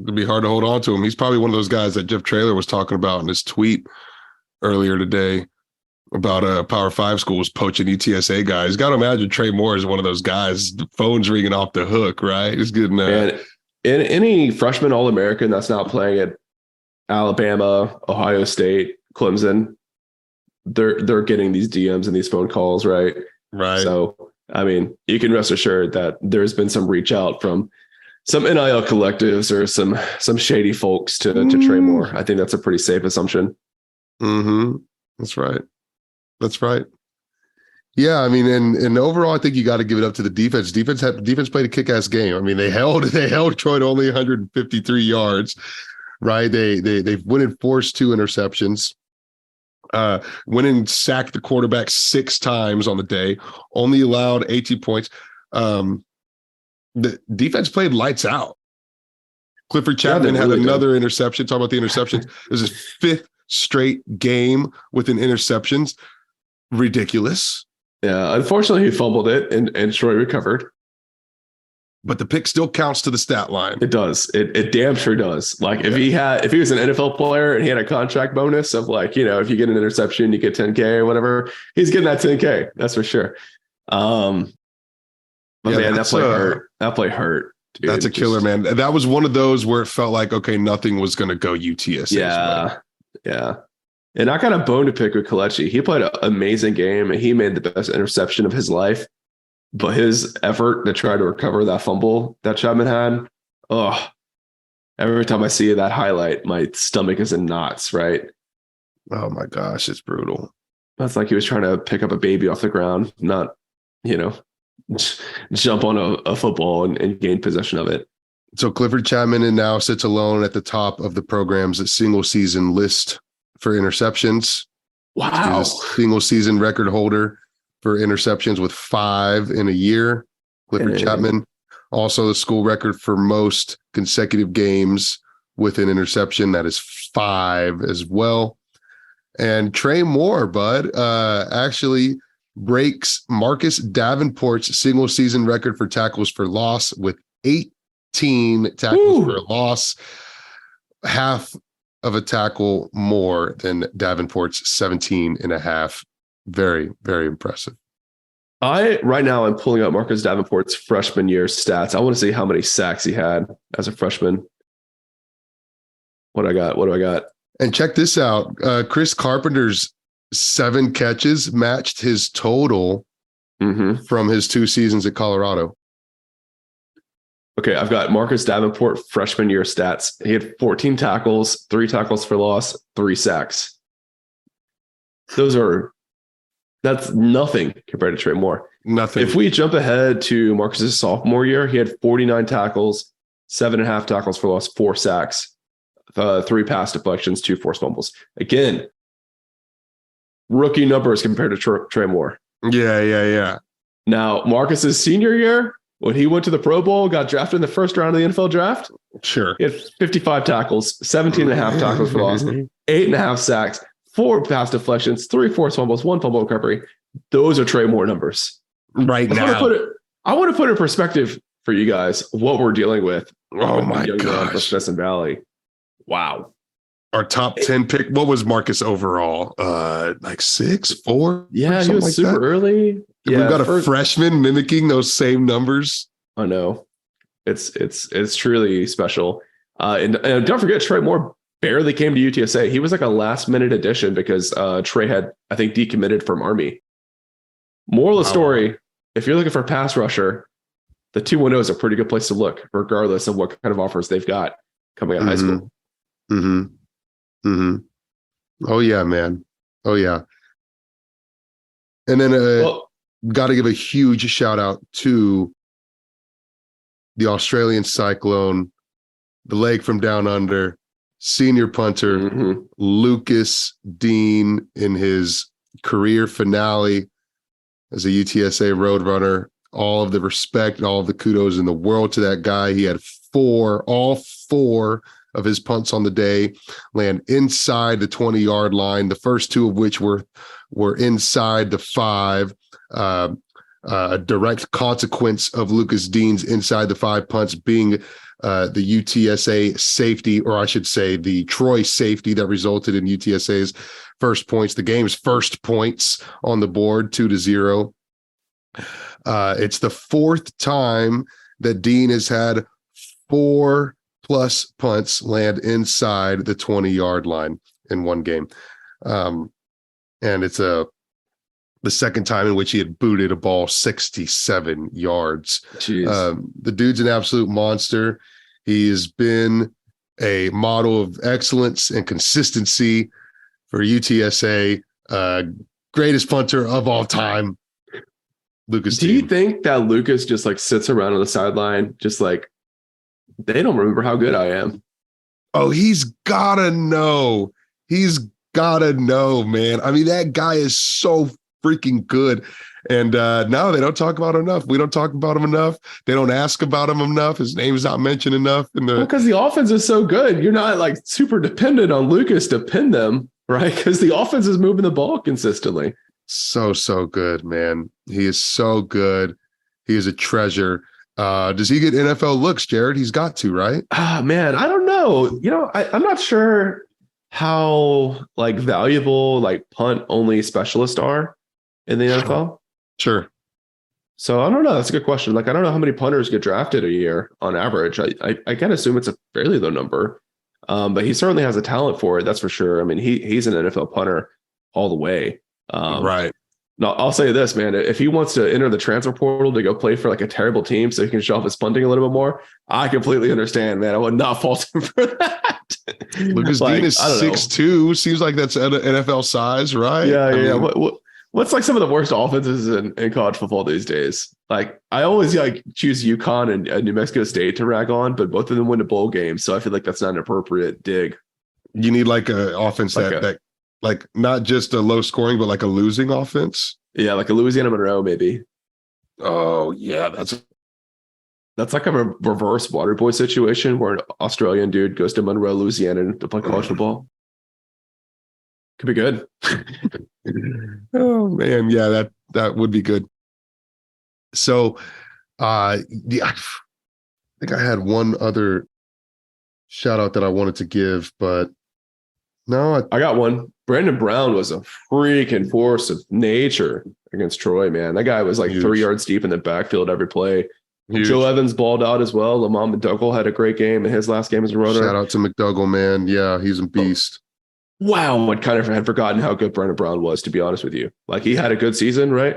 B: It'd be hard to hold on to him. He's probably one of those guys that Jeff Traylor was talking about in his tweet earlier today about Power 5 schools poaching UTSA guys. Got to imagine Trey Moore is one of those guys. The phone's ringing off the hook, right? He's getting
A: and in any freshman All-American that's not playing at Alabama, Ohio State, Clemson, they're getting these DMs and these phone calls, right?
B: Right.
A: So, I mean, you can rest assured that there's been some reach out from some NIL collectives or some shady folks to Trey Moore. I think that's a pretty safe assumption.
B: Mm-hmm. That's right. Yeah, I mean, and overall, I think you got to give it up to the defense. Defense played a kick-ass game. I mean, they held Troy to only 153 yards, right? They went and forced 2 interceptions. Went and sacked the quarterback 6 times on the day. Only allowed 18 points. The defense played lights out. Clifford Chattman had another interception. Talking about the interceptions, it was his 5th straight game with an interceptions. Ridiculous.
A: Yeah, unfortunately, he fumbled it, and Troy recovered.
B: But the pick still counts to the stat line.
A: It does. It damn sure does. Like if he was an NFL player and he had a contract bonus of like, if you get an interception, you get 10K or whatever, he's getting that 10K. That's for sure. But man, that play hurt. That play hurt. Dude.
B: That's a killer, man. That was one of those where it felt like, okay, nothing was going to go UTSA's way.
A: Yeah. And I got a bone to pick with Kelechi. He played an amazing game, and he made the best interception of his life. But his effort to try to recover that fumble that Chattman had, every time I see that highlight, my stomach is in knots, right?
B: Oh my gosh, it's brutal.
A: That's like he was trying to pick up a baby off the ground, not, jump on a football and gain possession of it.
B: So Clifford Chattman now sits alone at the top of the program's single season list for interceptions.
A: Wow.
B: He's a single season record holder for interceptions with 5 in a year. Clifford Chattman, also the school record for most consecutive games with an interception. That is 5 as well. And Trey Moore, bud, actually breaks Marcus Davenport's single season record for tackles for loss with 18 tackles for loss, half of a tackle more than Davenport's 17 and a half. Very, very impressive.
A: Right now I'm pulling up Marcus Davenport's freshman year stats. I want to see how many sacks he had as a freshman. What do I got? And
B: check this out. Chris Carpenter's 7 catches matched his total from his 2 seasons at Colorado.
A: Okay, I've got Marcus Davenport freshman year stats. He had 14 tackles, 3 tackles for loss, 3 sacks. That's nothing compared to Trey Moore.
B: Nothing.
A: If we jump ahead to Marcus's sophomore year, he had 49 tackles, 7.5 tackles for loss, 4 sacks, 3 pass deflections, 2 forced fumbles. Again, rookie numbers compared to Trey Moore.
B: Yeah.
A: Now, Marcus's senior year, when he went to the Pro Bowl, got drafted in the first round of the NFL draft,
B: Sure.
A: he had 55 tackles, 17.5 tackles for loss, 8.5 sacks, 4 pass deflections, 3 forced fumbles, 1 fumble recovery. Those are Trey Moore numbers.
B: Right now.
A: I want to put in perspective for you guys what we're dealing with.
B: Oh my gosh.
A: For Smith Valley. Wow.
B: Our top 10 pick. What was Marcus overall? Like 6, 4?
A: Yeah, he was like super early.
B: We've got a freshman mimicking those same numbers.
A: I know. It's truly special. And don't forget, Trey Moore barely came to UTSA. He was like a last minute addition because Trey had, I think, decommitted from Army. Moral of the story, if you're looking for a pass rusher, the 210 is a pretty good place to look, regardless of what kind of offers they've got coming out of high school.
B: Oh, yeah, man. Oh, yeah. And then got to give a huge shout out to the Australian Cyclone, the leg from down under, senior punter, Lucas Dean in his career finale as a UTSA Roadrunner. All of the respect and all of the kudos in the world to that guy. He had all four of his punts on the day land inside the 20-yard line, the first 2 of which were inside the 5. A direct consequence of Lucas Dean's inside the 5 punts being the UTSA safety, or I should say the Troy safety that resulted in UTSA's first points, the game's first points on the board, 2-0. It's the 4th time that Dean has had 4+ punts land inside the 20-yard line in one game. And it's the second time in which he had booted a ball 67 yards. The dude's an absolute monster. He has been a model of excellence and consistency for UTSA. Greatest punter of all time, Lucas.
A: Do you think that Lucas just like sits around on the sideline, just like, they don't remember how good I am?
B: Oh, he's gotta know. Man. I mean, that guy is so freaking good. And no, they don't talk about him enough. We don't talk about him enough. They don't ask about him enough. His name's not mentioned enough.
A: Because the offense is so good. You're not like super dependent on Lucas to pin them, right? Because the offense is moving the ball consistently.
B: So good, man. He is so good. He is a treasure. Does he get NFL looks, Jared? He's got to, right?
A: Man, I don't know. I'm not sure how like valuable like punt only specialists are in the NFL.
B: Sure.
A: So I don't know. That's a good question. Like, I don't know how many punters get drafted a year on average. I can assume it's a fairly low number, but he certainly has a talent for it. That's for sure. I mean, he's an NFL punter all the way.
B: Right.
A: No, I'll say this, man. If he wants to enter the transfer portal to go play for like a terrible team so he can show off his punting a little bit more, I completely understand, man. I would not fault him for that.
B: Lucas Dean is 6'2". Seems like that's NFL size, right?
A: Yeah. What's like some of the worst offenses in college football these days? Like, I always like choose UConn and New Mexico State to rag on, but both of them win a bowl game, so I feel like that's not an appropriate dig.
B: You need like an offense that like not just a low scoring, but like a losing offense.
A: Yeah, like a Louisiana Monroe, maybe.
B: Oh yeah, that's
A: like a reverse Waterboy situation where an Australian dude goes to Monroe, Louisiana to play college football. Could be good.
B: Oh man, yeah, that would be good. So, I think I had one other shout out that I wanted to give, but no, I got one.
A: Brandon Brown was a freaking force of nature against Troy, man. That guy was like 3 yards deep in the backfield every play. Huge. Joe Evans balled out as well. Lamont McDougall had a great game in his last game as a Roadrunner.
B: Shout out to McDougall, man. Yeah, he's a beast.
A: Wow, I kind of had forgotten how good Brandon Brown was, to be honest with you. Like, he had a good season, right?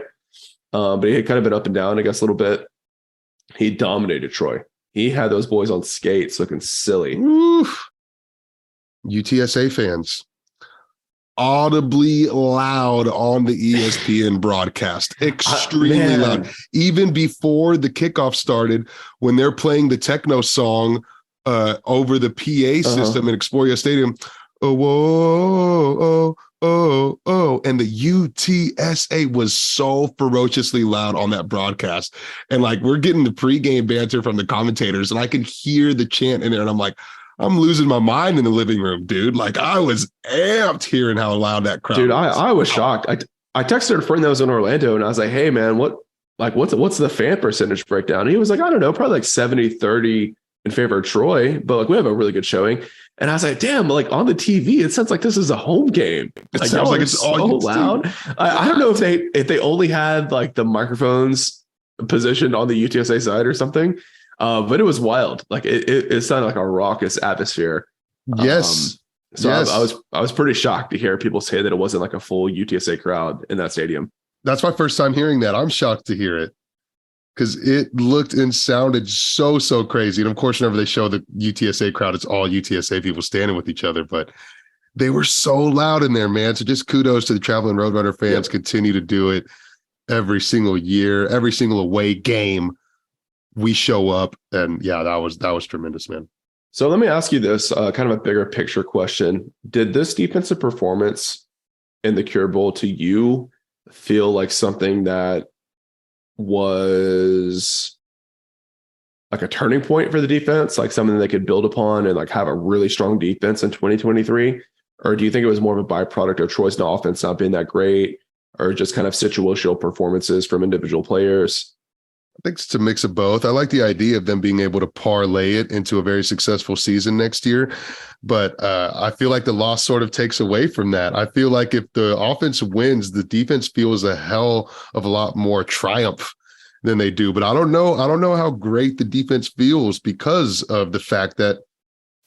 A: But he had kind of been up and down, I guess, a little bit. He dominated Troy. he had those boys on skates looking silly.
B: Oof. UTSA fans audibly loud on the ESPN broadcast, extremely loud. Even before the kickoff started, when they're playing the techno song over the PA system in Exploria Stadium, oh, whoa, oh, and the UTSA was so ferociously loud on that broadcast. And like, we're getting the pregame banter from the commentators, and I can hear the chant in there, and I'm like, I'm losing my mind in the living room, dude. Like, I was amped hearing how loud that crowd was.
A: I was shocked. I texted a friend that was in Orlando, and I was like, hey man, what's the fan percentage breakdown? And he was like, I don't know, probably like 70-30 in favor of Troy, but like we have a really good showing. And I was like, damn, like on the TV, it sounds like this is a home game.
B: It
A: like,
B: sounds like it's
A: so loud. I don't know if they only had like the microphones positioned on the UTSA side or something. But it was wild. Like it sounded like a raucous atmosphere.
B: Yes.
A: So yes. I was pretty shocked to hear people say that it wasn't like a full UTSA crowd in that stadium.
B: That's my first time hearing that. I'm shocked to hear it because it looked and sounded so crazy. And of course, whenever they show the UTSA crowd, it's all UTSA people standing with each other, but they were so loud in there, man. So just kudos to the Traveling Roadrunner fans. Yep. Continue to do it every single year, every single away game. We show up, and yeah, that was tremendous, man.
A: So let me ask you this, kind of a bigger picture question. Did this defensive performance in the Cure Bowl to you feel like something that was like a turning point for the defense, like something they could build upon and like have a really strong defense in 2023? Or do you think it was more of a byproduct of Troy's offense not being that great, or just kind of situational performances from individual players?
B: I think it's a mix of both. I like the idea of them being able to parlay it into a very successful season next year. But I feel like the loss sort of takes away from that. I feel like if the offense wins, the defense feels a hell of a lot more triumph than they do. But I don't know how great the defense feels because of the fact that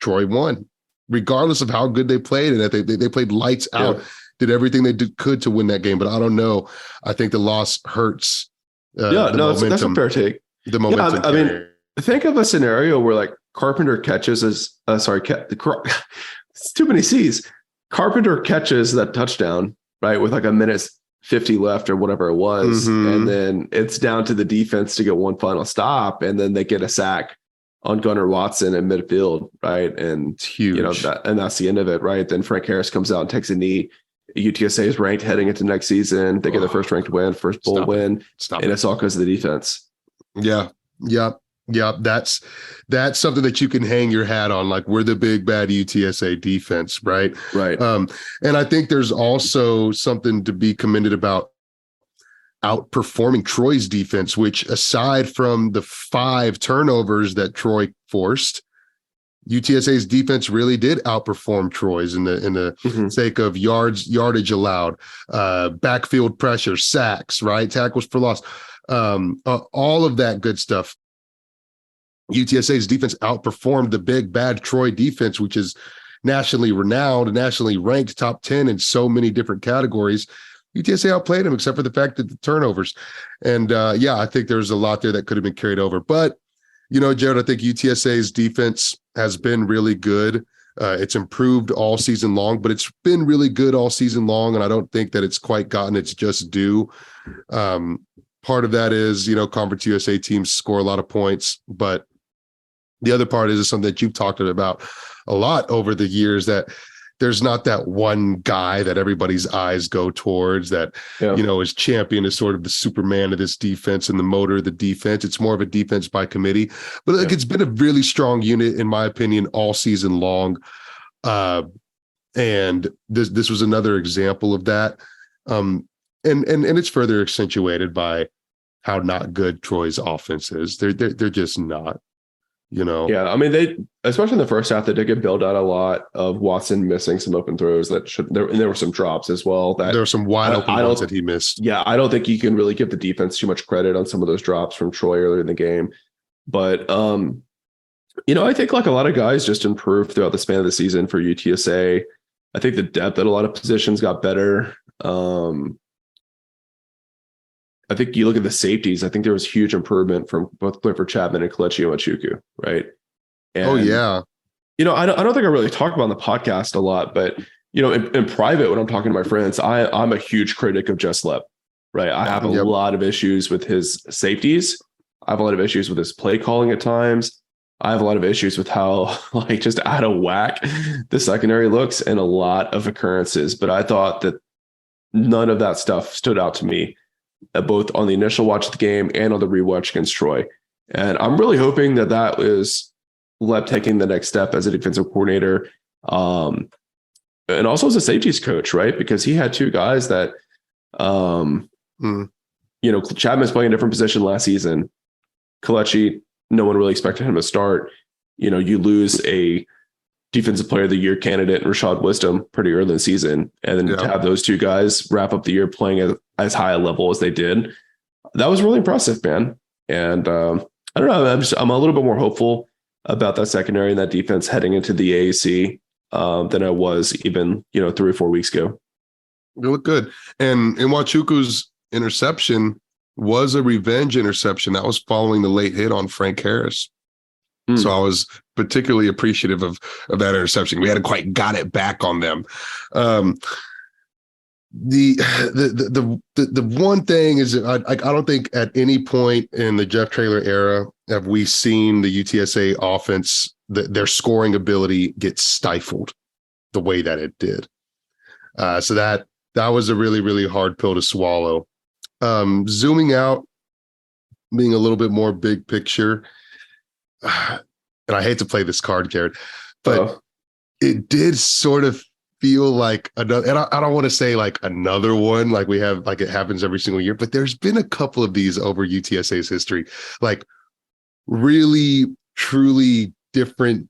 B: Troy won, regardless of how good they played and that they played lights out, did everything they could to win that game. But I don't know. I think the loss hurts.
A: That's a fair take.
B: The momentum.
A: I mean, think of a scenario where like Carpenter catches it's too many C's. Carpenter catches that touchdown, right, with like a minute 50 left or whatever it was, and then it's down to the defense to get one final stop, and then they get a sack on Gunnar Watson in midfield, right? And
B: it's huge.
A: You know, that's the end of it, right? Then Frank Harris comes out and takes a kney. UTSA is ranked heading into next season. They get their first ranked win, first bowl win, and it's all because of the defense.
B: Yeah. That's something that you can hang your hat on. Like, we're the big bad UTSA defense, right?
A: Right.
B: And I think there's also something to be commended about outperforming Troy's defense, which, aside from the 5 turnovers that Troy forced, UTSA's defense really did outperform Troy's in the sake of yardage allowed, backfield pressure, sacks, right, tackles for loss, all of that good stuff. UTSA's defense outperformed the big bad Troy defense, which is nationally renowned and nationally ranked top 10 in so many different categories. UTSA outplayed them, except for the fact that the turnovers. And I think there's a lot there that could have been carried over. But you know, Jared, I think UTSA's defense has been really good. It's improved all season long, but it's been really good all season long, and I don't think that it's quite gotten its just due. Part of that is, you know, Conference USA teams score a lot of points, but the other part is something that you've talked about a lot over the years, that there's not that one guy that everybody's eyes go towards that, you know, is champion as sort of the Superman of this defense and the motor of the defense. It's more of a defense by committee, but like, it's been a really strong unit, in my opinion, all season long. And this was another example of that. And it's further accentuated by how not good Troy's offense is. They're just not. You know,
A: I mean, they, especially in the first half, they did get bailed out a lot of Watson missing some open throws that should there, and there were some drops as well. That
B: there were some wide open ones that he missed.
A: Yeah, I don't think you can really give the defense too much credit on some of those drops from Troy earlier in the game. But you know, I think like a lot of guys just improved throughout the span of the season for UTSA. I think the depth at a lot of positions got better. I think you look at the safeties. I think there was huge improvement from both Clifford Chattman and Kelechi Iwechukwu, right? And, I don't think I really talk about on the podcast a lot, but in private when I'm talking to my friends, I'm a huge critic of Just Lep, right? I have a lot of issues with his safeties. I have a lot of issues with his play calling at times. I have a lot of issues with how just out of whack the secondary looks in a lot of occurrences. But I thought that none of that stuff stood out to me, both on the initial watch of the game and on the rewatch against Troy. And I'm really hoping that is Lep taking the next step as a defensive coordinator, and also as a safeties coach, right? Because he had two guys that, Chapman's playing a different position last season. Kelechi, no one really expected him to start. You lose a defensive player of the year candidate, Rashad Wisdom, pretty early in the season. And then to have those two guys wrap up the year playing at as high a level as they did, that was really impressive, man. And I don't know, I'm a little bit more hopeful about that secondary and that defense heading into the AAC than I was even, 3 or 4 weeks ago.
B: You look good. And Iwachukwu's interception was a revenge interception. That was following the late hit on Frank Harris. So I was particularly appreciative of that interception. We hadn't quite got it back on them. The one thing is I don't think at any point in the Jeff Traylor era have we seen the UTSA offense, their scoring ability get stifled the way that it did. So that was a really, really hard pill to swallow. Zooming out, being a little bit more big picture, and I hate to play this card, Garrett, but it did sort of feel like another, and I don't want to say like another one, like we have, like it happens every single year, but there's been a couple of these over UTSA's history, like really, truly different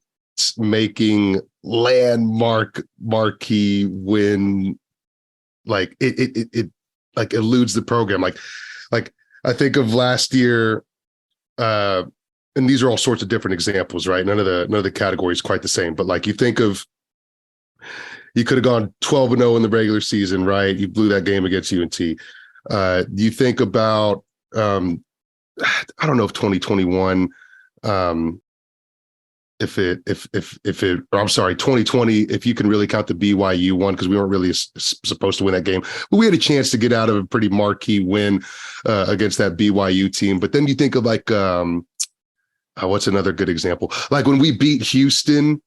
B: making landmark marquee win, like it like eludes the program. Like I think of last year, and these are all sorts of different examples, right? None of the categories quite the same, but like you think of, you could have gone 12-0 in the regular season, right? You blew that game against UNT. You think about, I don't know if 2021, I'm sorry, 2020, if you can really count the BYU one, because we weren't really supposed to win that game, but we had a chance to get out of a pretty marquee win against that BYU team. But then you think of like, what's another good example? Like when we beat Houston,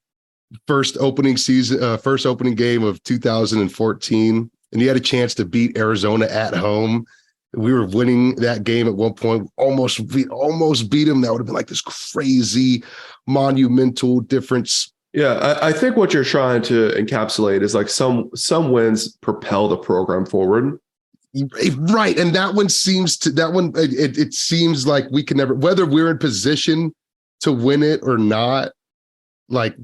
B: first opening game of 2014, and you had a chance to beat Arizona at home. We were winning that game at one point, almost beat them. That would have been like this crazy monumental difference.
A: Yeah, I think what you're trying to encapsulate is like some wins propel the program forward.
B: Right. And it seems like we can never, whether we're in position to win it or not, like,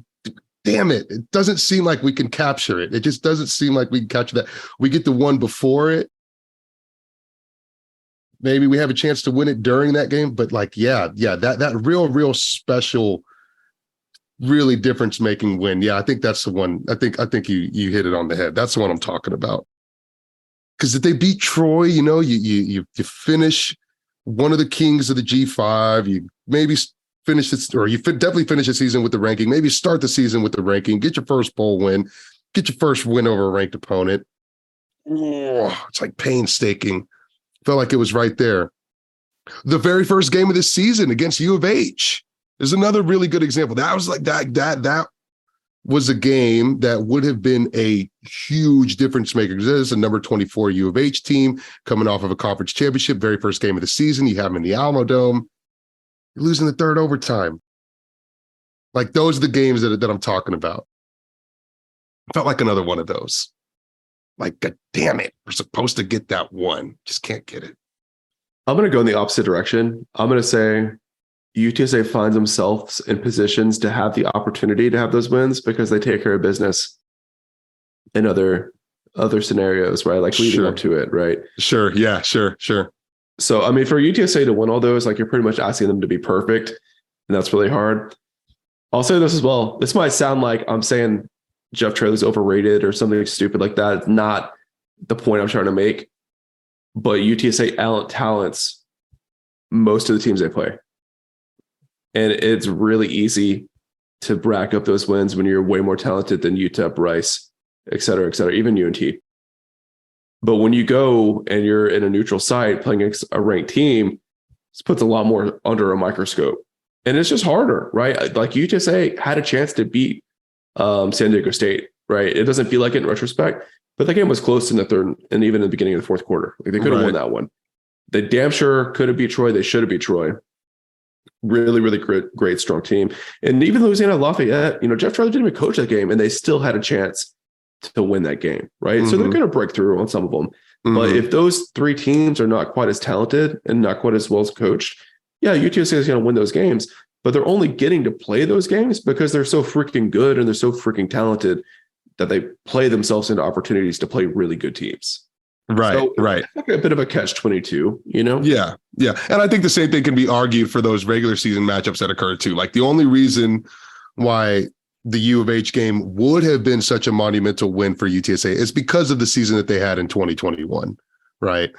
B: damn it doesn't seem like we can capture it. It just doesn't seem like we can capture that. We get the one before it. Maybe we have a chance to win it during that game, but like, that real special, really difference-making win. Yeah, I think that's the one. I think you hit it on the head. That's the one I'm talking about. Because if they beat Troy, you finish one of the kings of the G5. You maybe finish it, or you definitely finish the season with the ranking. Maybe start the season with the ranking. Get your first bowl win. Get your first win over a ranked opponent. Oh, it's like painstaking. Felt like it was right there. The very first game of this season against U of H is another really good example. That was like that was a game that would have been a huge difference maker. This is a number 24 U of H team coming off of a conference championship, very first game of the season. You have them in the Alamo Dome. You're losing the third overtime. Like those are the games that I'm talking about. Felt like another one of those. Like, God damn it, we're supposed to get that one. Just can't get it.
A: I'm going to go in the opposite direction. I'm going to say UTSA finds themselves in positions to have the opportunity to have those wins because they take care of business in other scenarios, right? Like leading up to it, right?
B: Sure. Yeah, sure.
A: So, I mean, for UTSA to win all those, like you're pretty much asking them to be perfect, and that's really hard. I'll say this as well. This might sound like I'm saying Jeff Traylor's overrated or something stupid like that. It's not the point I'm trying to make. but UTSA talents most of the teams they play. And it's really easy to rack up those wins when you're way more talented than UTEP, Rice, et cetera, even UNT. But when you go and you're in a neutral site playing against a ranked team, this puts a lot more under a microscope. And it's just harder, right? Like UTSA had a chance to beat San Diego State, right? It doesn't feel like it in retrospect, but that game was close in the third and even in the beginning of the fourth quarter. Like they could have won that one. They damn sure could have beat Troy. They should have beat Troy. Really, really great, strong team. And even Louisiana Lafayette, Jeff Charlie didn't even coach that game, and they still had a chance to win that game, right? So they're going to break through on some of them. But if those three teams are not quite as talented and not quite as well as coached, yeah, UTSA is going to win those games. But they're only getting to play those games because they're so freaking good and they're so freaking talented that they play themselves into opportunities to play really good teams.
B: Right,
A: so
B: right.
A: It's like a bit of a catch-22,
B: Yeah. And I think the same thing can be argued for those regular season matchups that occurred too. Like the only reason why the U of H game would have been such a monumental win for UTSA is because of the season that they had in 2021, right?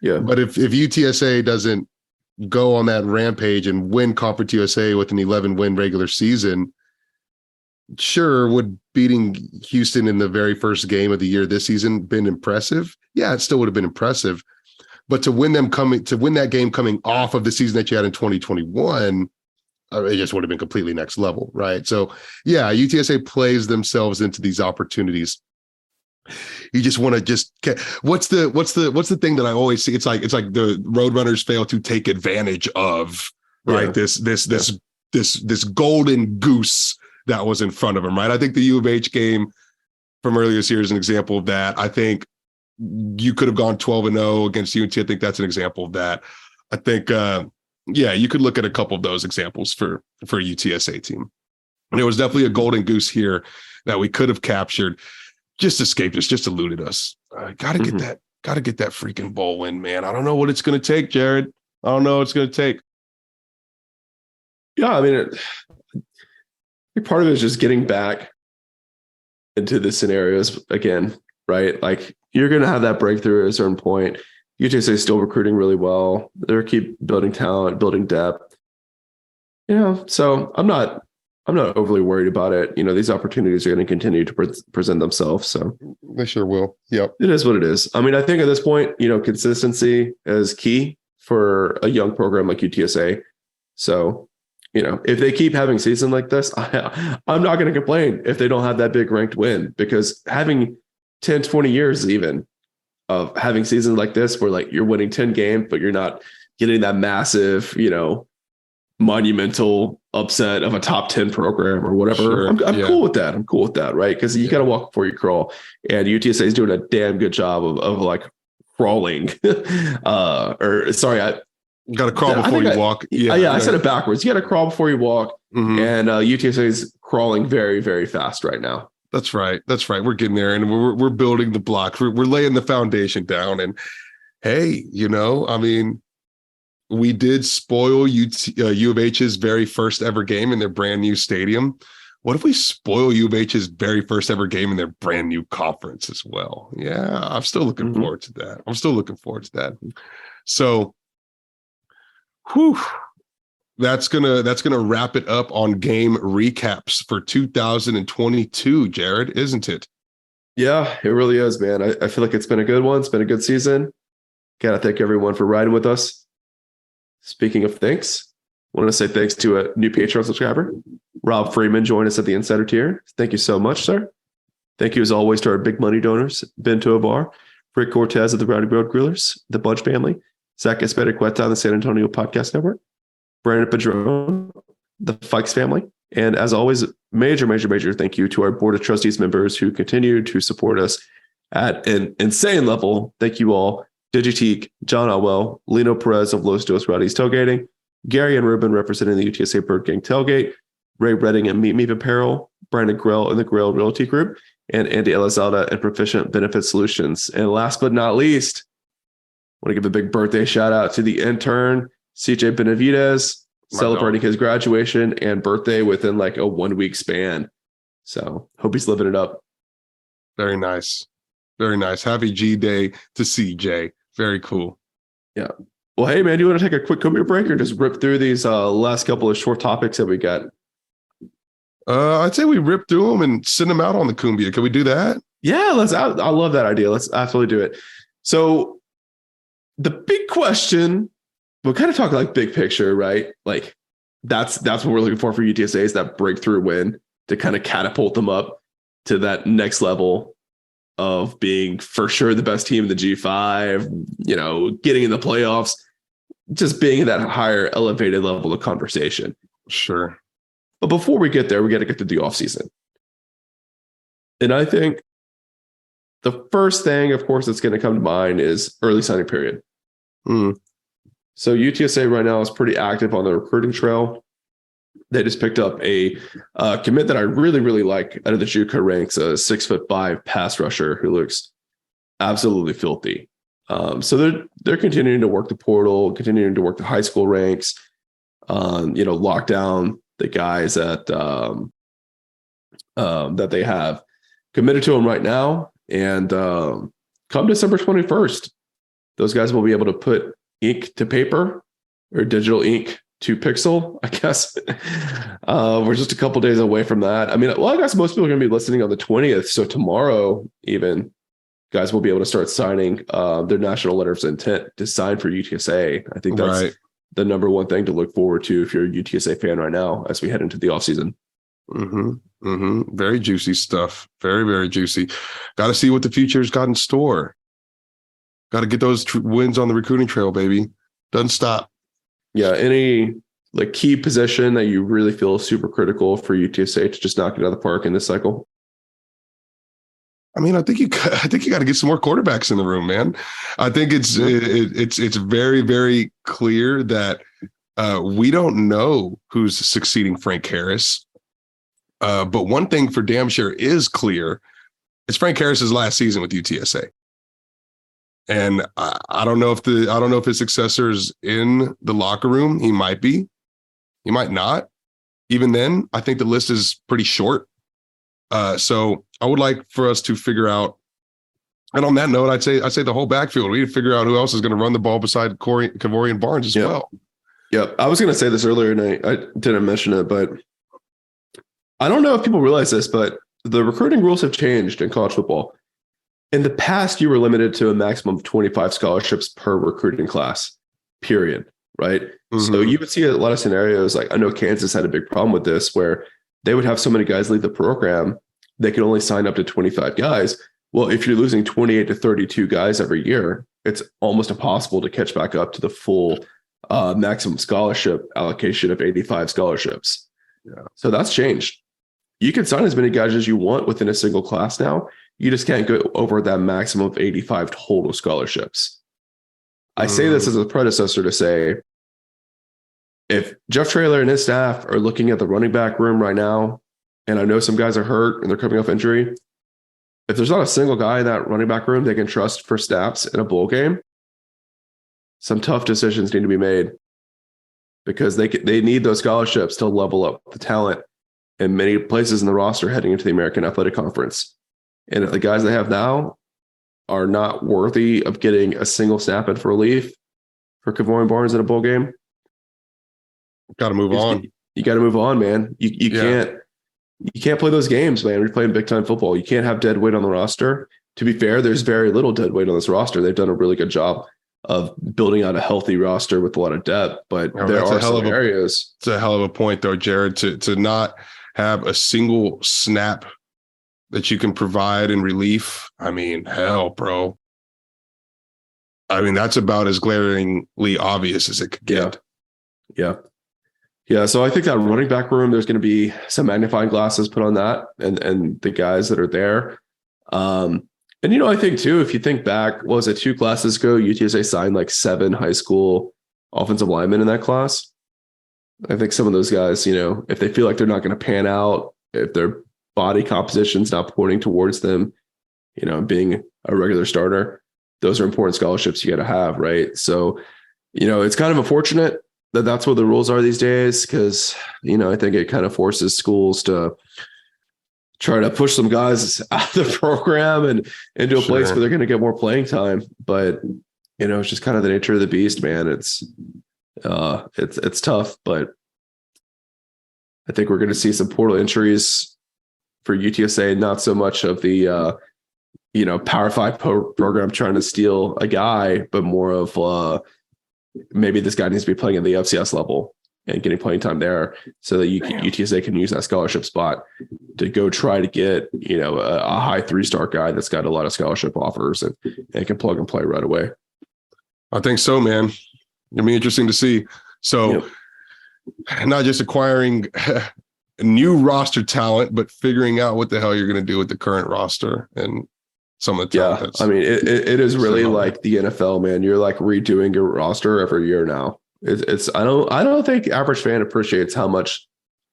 A: Yeah.
B: But if UTSA doesn't go on that rampage and win Conference USA with an 11-win regular season, sure, would beating Houston in the very first game of the year this season been impressive? Yeah, it still would have been impressive. But to win that game coming off of the season that you had in 2021, it just would have been completely next level, right? So yeah, UTSA plays themselves into these opportunities. You just want to what's the thing that I always see? It's like the Roadrunners fail to take advantage of, right? Yeah. This golden goose that was in front of them, right? I think the U of H game from earlier this year is an example of that. I think you could have gone 12-0 against UNT. I think that's an example of that. I think, you could look at a couple of those examples for a UTSA team. And it was definitely a golden goose here that we could have captured. Just escaped us, just eluded us. Gotta get that freaking bowl win, man. I don't know what it's going to take, Jared. I don't know what it's going to take.
A: Yeah, I mean, part of it is just getting back into the scenarios again, right? Like you're going to have that breakthrough at a certain point. UTSA is still recruiting really well. They're keep building talent, building depth. So I'm not overly worried about it. These opportunities are going to continue to present themselves. So
B: they sure will. Yep.
A: It is what it is. I mean, I think at this point, consistency is key for a young program like UTSA. So, if they keep having season like this, I'm not going to complain if they don't have that big ranked win, because having 10, 20 years even of having seasons like this where like you're winning 10 games, but you're not getting that massive, monumental upset of a top 10 program or whatever. Sure, I'm cool with that. I'm cool with that, right? Because you got to walk before you crawl. And UTSA is doing a damn good job of like crawling.
B: You got to crawl before you walk.
A: I said it backwards. You got to crawl before you walk. Mm-hmm. And UTSA is crawling very, very fast right now.
B: That's right. We're getting there, and we're building the blocks. We're laying the foundation down. And hey, I mean, we did spoil U of H's very first ever game in their brand new stadium. What if we spoil U of H's very first ever game in their brand new conference as well? Yeah, I'm still looking forward to that. So, that's gonna wrap it up on game recaps for 2022, Jared, isn't it?
A: Yeah, it really is, man. I feel like it's been a good one. It's been a good season. Gotta thank everyone for riding with us. Speaking of thanks, I want to say thanks to a new Patreon subscriber, Rob Freeman, joined us at the Insider tier. Thank you so much, sir. Thank you as always to our big money donors, Ben Tovar, Rick Cortez of the Rowdy Road Grillers, the Bunch family, Zach Espericueta on the San Antonio Podcast Network, Brandon Padron, the Fikes family, and as always, major thank you to our Board of Trustees members who continue to support us at an insane level. Thank you all. Digitique, John Alwell, Lino Perez of Los Dos Rowdies Tailgating, Gary and Ruben representing the UTSA Bird Gang Tailgate, Ray Redding and Meet Me Apparel, Brandon Grell and the Grell Realty Group, and Andy Elizalda and Proficient Benefit Solutions. And last but not least, I want to give a big birthday shout out to the intern, CJ Benavidez, celebrating his graduation and birthday within like a 1 week span. So hope he's living it up.
B: Very nice. Very nice. Happy G Day to CJ. Very cool.
A: Yeah. Well, hey, man, do you want to take a quick commercial break or just rip through these last couple of short topics that we got?
B: I'd say we rip through them and send them out on the Cumbia. Can we do that?
A: Yeah, I love that idea. Let's absolutely do it. So the big question, we'll kind of talk like big picture, right? Like that's what we're looking for UTSA is that breakthrough win to kind of catapult them up to that next level of being for sure the best team in the G5, getting in the playoffs, just being at that higher elevated level of conversation.
B: Sure.
A: But before we get there, we got to get to the offseason. And I think the first thing, of course, that's going to come to mind is early signing period. So UTSA right now is pretty active on the recruiting trail. They just picked up a commit that I really, really like out of the JUCO ranks, a 6'5" pass rusher who looks absolutely filthy. So they're continuing to work the portal, continuing to work the high school ranks, lock down the guys that they have committed to them right now. And come December 21st, those guys will be able to put ink to paper or digital ink to pixel, I guess. We're just a couple days away from that. I mean, well, I guess most people are going to be listening on the 20th. So tomorrow, even, guys will be able to start signing their national letters of intent to sign for UTSA. I think that's the number one thing to look forward to if you're a UTSA fan right now as we head into the offseason.
B: Very juicy stuff. Very, very juicy. Got to see what the future's got in store. Got to get those wins on the recruiting trail, baby. Doesn't stop.
A: Yeah. Any like key position that you really feel super critical for UTSA to just knock it out of the park in this cycle?
B: I mean, I think you got to get some more quarterbacks in the room, man. I think it's very, very clear that we don't know who's succeeding Frank Harris. But one thing for damn sure is clear: it's Frank Harris's last season with UTSA. And I don't know if his successor is in the locker room. He might be, he might not. Even then, I think the list is pretty short. So I would like for us to figure out. And on that note, I'd say the whole backfield. We need to figure out who else is going to run the ball beside Kavorian Barnes as well.
A: Yep. I was going to say this earlier, and I didn't mention it, but I don't know if people realize this, but the recruiting rules have changed in college football. In the past, you were limited to a maximum of 25 scholarships per recruiting class, period. Right. So you would see a lot of scenarios. Like I know Kansas had a big problem with this, where they would have so many guys leave the program, they could only sign up to 25 guys. Well, if you're losing 28 to 32 guys every year, it's almost impossible to catch back up to the full maximum scholarship allocation of 85 scholarships. Yeah. So that's changed. You can sign as many guys as you want within a single class now. You just can't go over that maximum of 85 total scholarships. I say this as a predecessor to say, if Jeff Traylor and his staff are looking at the running back room right now, and I know some guys are hurt and they're coming off injury, if there's not a single guy in that running back room they can trust for snaps in a bowl game, some tough decisions need to be made, because they need those scholarships to level up the talent in many places in the roster heading into the American Athletic Conference. And if the guys they have now are not worthy of getting a single snap in for relief for Kavorian Barnes in a bowl game,
B: got to move on.
A: You got to move on, man. You can't play those games, man. We're playing big time football. You can't have dead weight on the roster. To be fair, there's very little dead weight on this roster. They've done a really good job of building out a healthy roster with a lot of depth, but there are some areas.
B: It's a hell of a point, though, Jared, to not have a single snap that you can provide in relief. I mean, hell, bro. I mean, that's about as glaringly obvious as it could get.
A: Yeah. So I think that running back room, there's going to be some magnifying glasses put on that and the guys that are there. And, I think too, if you think back, what was it, 2 classes ago, UTSA signed like 7 high school offensive linemen in that class. I think some of those guys, if they feel like they're not going to pan out, if their body composition's not pointing towards them, being a regular starter, those are important scholarships you got to have, right? So, it's kind of unfortunate that that's what the rules are these days, because, I think it kind of forces schools to try to push some guys out of the program and into a place where they're going to get more playing time. But it's just kind of the nature of the beast, man. It's tough, but I think we're going to see some portal injuries for UTSA, not so much of the Power 5 program trying to steal a guy, but more of maybe this guy needs to be playing at the FCS level and getting playing time there so that UTSA can use that scholarship spot to go try to get, a high 3-star guy that's got a lot of scholarship offers and can plug and play right away.
B: I think so, man. It'll be interesting to see. So not just acquiring new roster talent, but figuring out what the hell you're going to do with the current roster and some of the talent.
A: I mean, it is really like the NFL, man. You're like redoing your roster every year now. I don't think average fan appreciates how much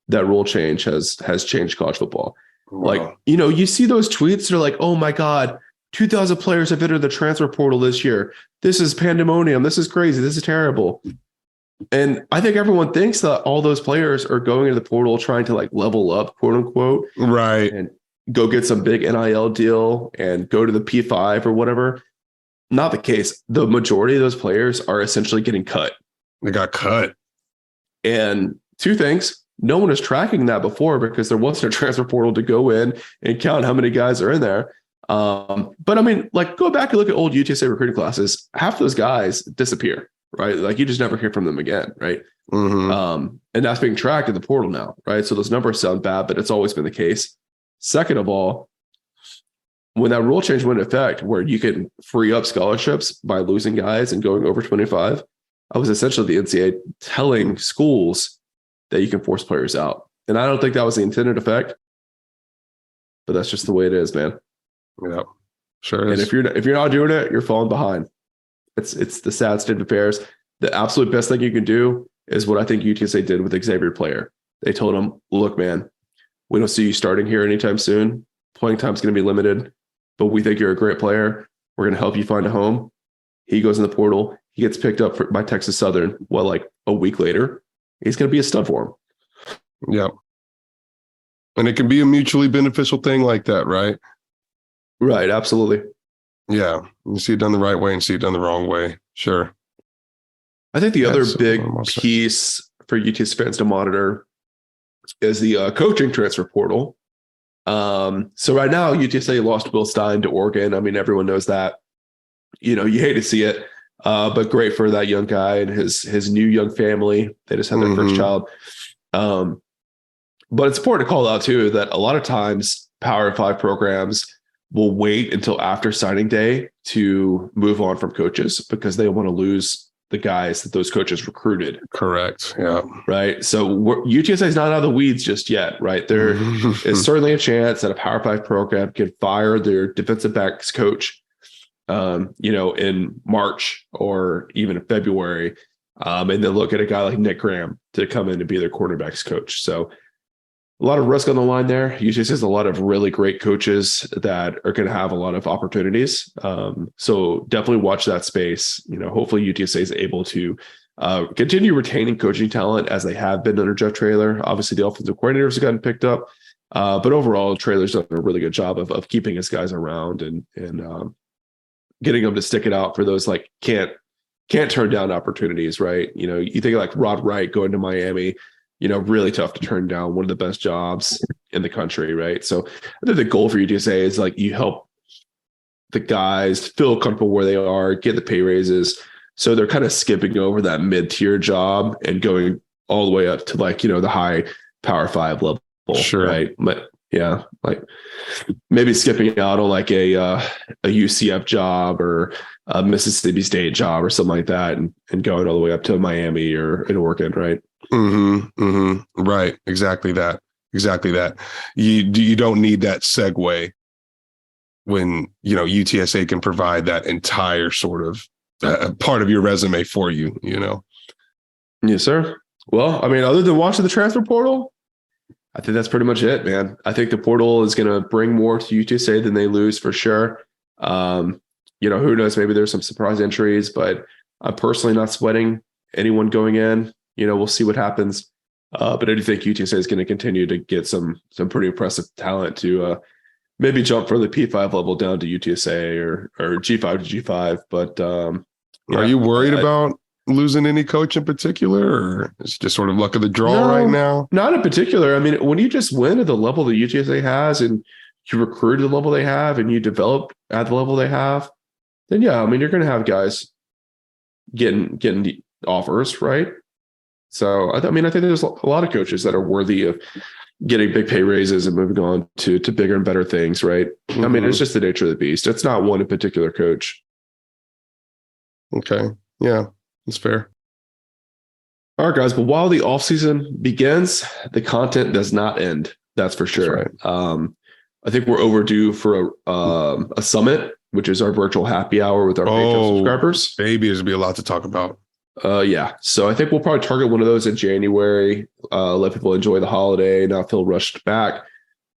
A: that rule change has changed college football. Wow. Like, you see those tweets, they're like, oh my God, 2,000 players have entered the transfer portal this year. This is pandemonium. This is crazy. This is terrible. And I think everyone thinks that all those players are going into the portal trying to like level up, quote unquote.
B: Right.
A: And go get some big NIL deal and go to the P5 or whatever. Not the case. The majority of those players are essentially getting cut.
B: They got cut.
A: And two things. No one was tracking that before because there wasn't a transfer portal to go in and count how many guys are in there. But I mean, like, go back and look at old UTSA recruiting classes. Half those guys disappear, right? Like, you just never hear from them again, right?
B: Mm-hmm.
A: And that's being tracked in the portal now, right? So those numbers sound bad, but it's always been the case. Second of all, when that rule change went into effect, where you can free up scholarships by losing guys and going over 25, I was essentially the NCAA telling schools that you can force players out. And I don't think that was the intended effect, but that's just the way it is, man.
B: Yeah, sure is.
A: And if you're not doing it, you're falling behind. It's the sad state of affairs. The absolute best thing you can do is what I think UTSA did with Xavier Player. They told him, look, man, we don't see you starting here anytime soon. Playing time's going to be limited, but we think you're a great player. We're going to help you find a home. He goes in the portal. He gets picked up by Texas Southern. Well, like a week later, he's going to be a stud for him.
B: Yeah. And it can be a mutually beneficial thing like that, right?
A: Right. Absolutely.
B: Yeah. You see it done the right way and see it done the wrong way. Sure.
A: I think the other big piece for UTS fans to monitor is the coaching transfer portal. So right now, UTSA lost Will Stein to Oregon. I mean, everyone knows that. You hate to see it, but great for that young guy and his new young family. They just had their first child. But it's important to call out, too, that a lot of times Power 5 programs will wait until after signing day to move on from coaches because they want to lose the guys that those coaches recruited.
B: Correct. Yeah.
A: Right. So UTSA is not out of the weeds just yet. Right. There is certainly a chance that a Power 5 program can fire their defensive backs coach, in March or even in February. And then look at a guy like Nick Graham to come in and be their quarterbacks coach. So a lot of risk on the line there. UTSA has a lot of really great coaches that are going to have a lot of opportunities. So definitely watch that space. Hopefully UTSA is able to continue retaining coaching talent as they have been under Jeff Traylor. Obviously, the offensive coordinators have gotten picked up, but overall, Traylor's done a really good job of keeping his guys around and getting them to stick it out for those like can't turn down opportunities. Right? You think of like Rod Wright going to Miami. Really tough to turn down, one of the best jobs in the country, right? So I think the goal for UTSA is like you help the guys feel comfortable where they are, get the pay raises. So they're kind of skipping over that mid-tier job and going all the way up to like, the high Power 5 level,
B: sure.
A: Right? But yeah, like maybe skipping out on like a UCF job or a Mississippi State job or something like that and going all the way up to Miami or in Oregon, right?
B: Right. Exactly that. You don't need that segue when, UTSA can provide that entire sort of part of your resume for you,
A: Yes, sir. Well, I mean, other than watching the transfer portal, I think that's pretty much it, man. I think the portal is going to bring more to UTSA than they lose for sure. Who knows? Maybe there's some surprise entries, but I'm personally not sweating anyone going in. We'll see what happens. But I do think UTSA is going to continue to get some pretty impressive talent to maybe jump from the P5 level down to UTSA or G5 to G5. But
B: Are you worried about losing any coach in particular, or is it just sort of luck of the draw right now?
A: Not in particular. I mean, when you just win at the level that UTSA has and you recruit at the level they have and you develop at the level they have, then yeah, I mean, you're going to have guys getting the offers, right? So, I think there's a lot of coaches that are worthy of getting big pay raises and moving on to bigger and better things, right? Mm-hmm. I mean, it's just the nature of the beast. It's not one in particular coach.
B: Okay. Yeah, that's fair.
A: All right, guys. But while the offseason begins, the content does not end. That's for sure. That's right. I think we're overdue for a summit, which is our virtual happy hour with our Patreon subscribers.
B: Baby, there's going to be a lot to talk about.
A: Yeah. So I think we'll probably target one of those in January, let people enjoy the holiday, not feel rushed back.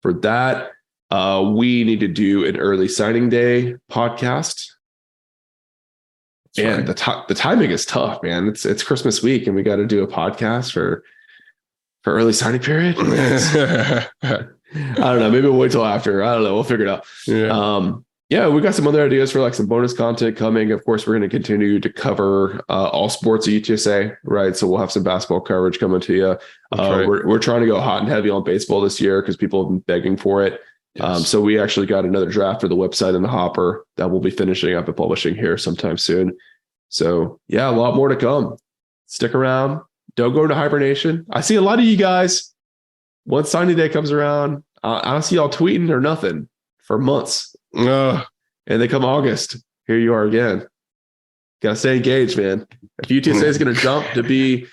A: For that, we need to do an early signing day podcast. That's and right. The timing is tough, man. It's Christmas week and we got to do a podcast for early signing period. I don't know. Maybe we'll wait till after. I don't know. We'll figure it out. Yeah. We got some other ideas for like some bonus content coming. Of course, we're going to continue to cover all sports at UTSA, right? So we'll have some basketball coverage coming to you. Right. We're trying to go hot and heavy on baseball this year because people have been begging for it. Yes. So we actually got another draft for the website in the hopper that we'll be finishing up and publishing here sometime soon. So yeah, a lot more to come. Stick around. Don't go into hibernation. I see a lot of you guys. Once signing day comes around, I don't see y'all tweeting or nothing for months. And then come August, here you are again. Gotta stay engaged, man. If UTSA is going to jump to be,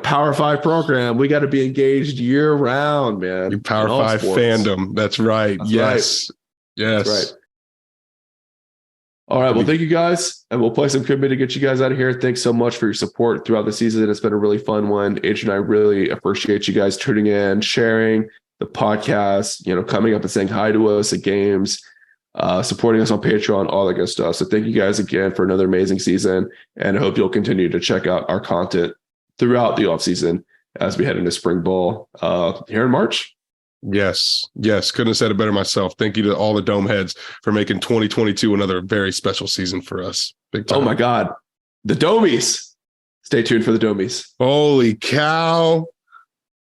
A: Power 5 program, we got to be engaged year round, man.
B: Power 5 fandom. That's right. Yes.
A: That's right. All right. Well, thank you guys. And we'll play some Commit to get you guys out of here. Thanks so much for your support throughout the season. It's been a really fun one. H and I really appreciate you guys tuning in, sharing the podcast, coming up and saying hi to us at games, supporting us on Patreon, all that good stuff. So thank you guys again for another amazing season. And I hope you'll continue to check out our content throughout the offseason as we head into spring ball here in March.
B: Yes. Couldn't have said it better myself. Thank you to all the Dome heads for making 2022 another very special season for us. Big time.
A: Oh my God. The Domies. Stay tuned for the Domies.
B: Holy cow.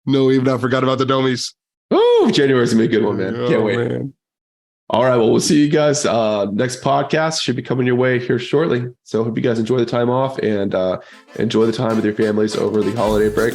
B: No, even I forgot about the Domies.
A: Oh, January's gonna be a good one, man. Can't wait.
B: Man.
A: All right. Well, we'll see you guys. Next podcast should be coming your way here shortly. So hope you guys enjoy the time off and enjoy the time with your families over the holiday break.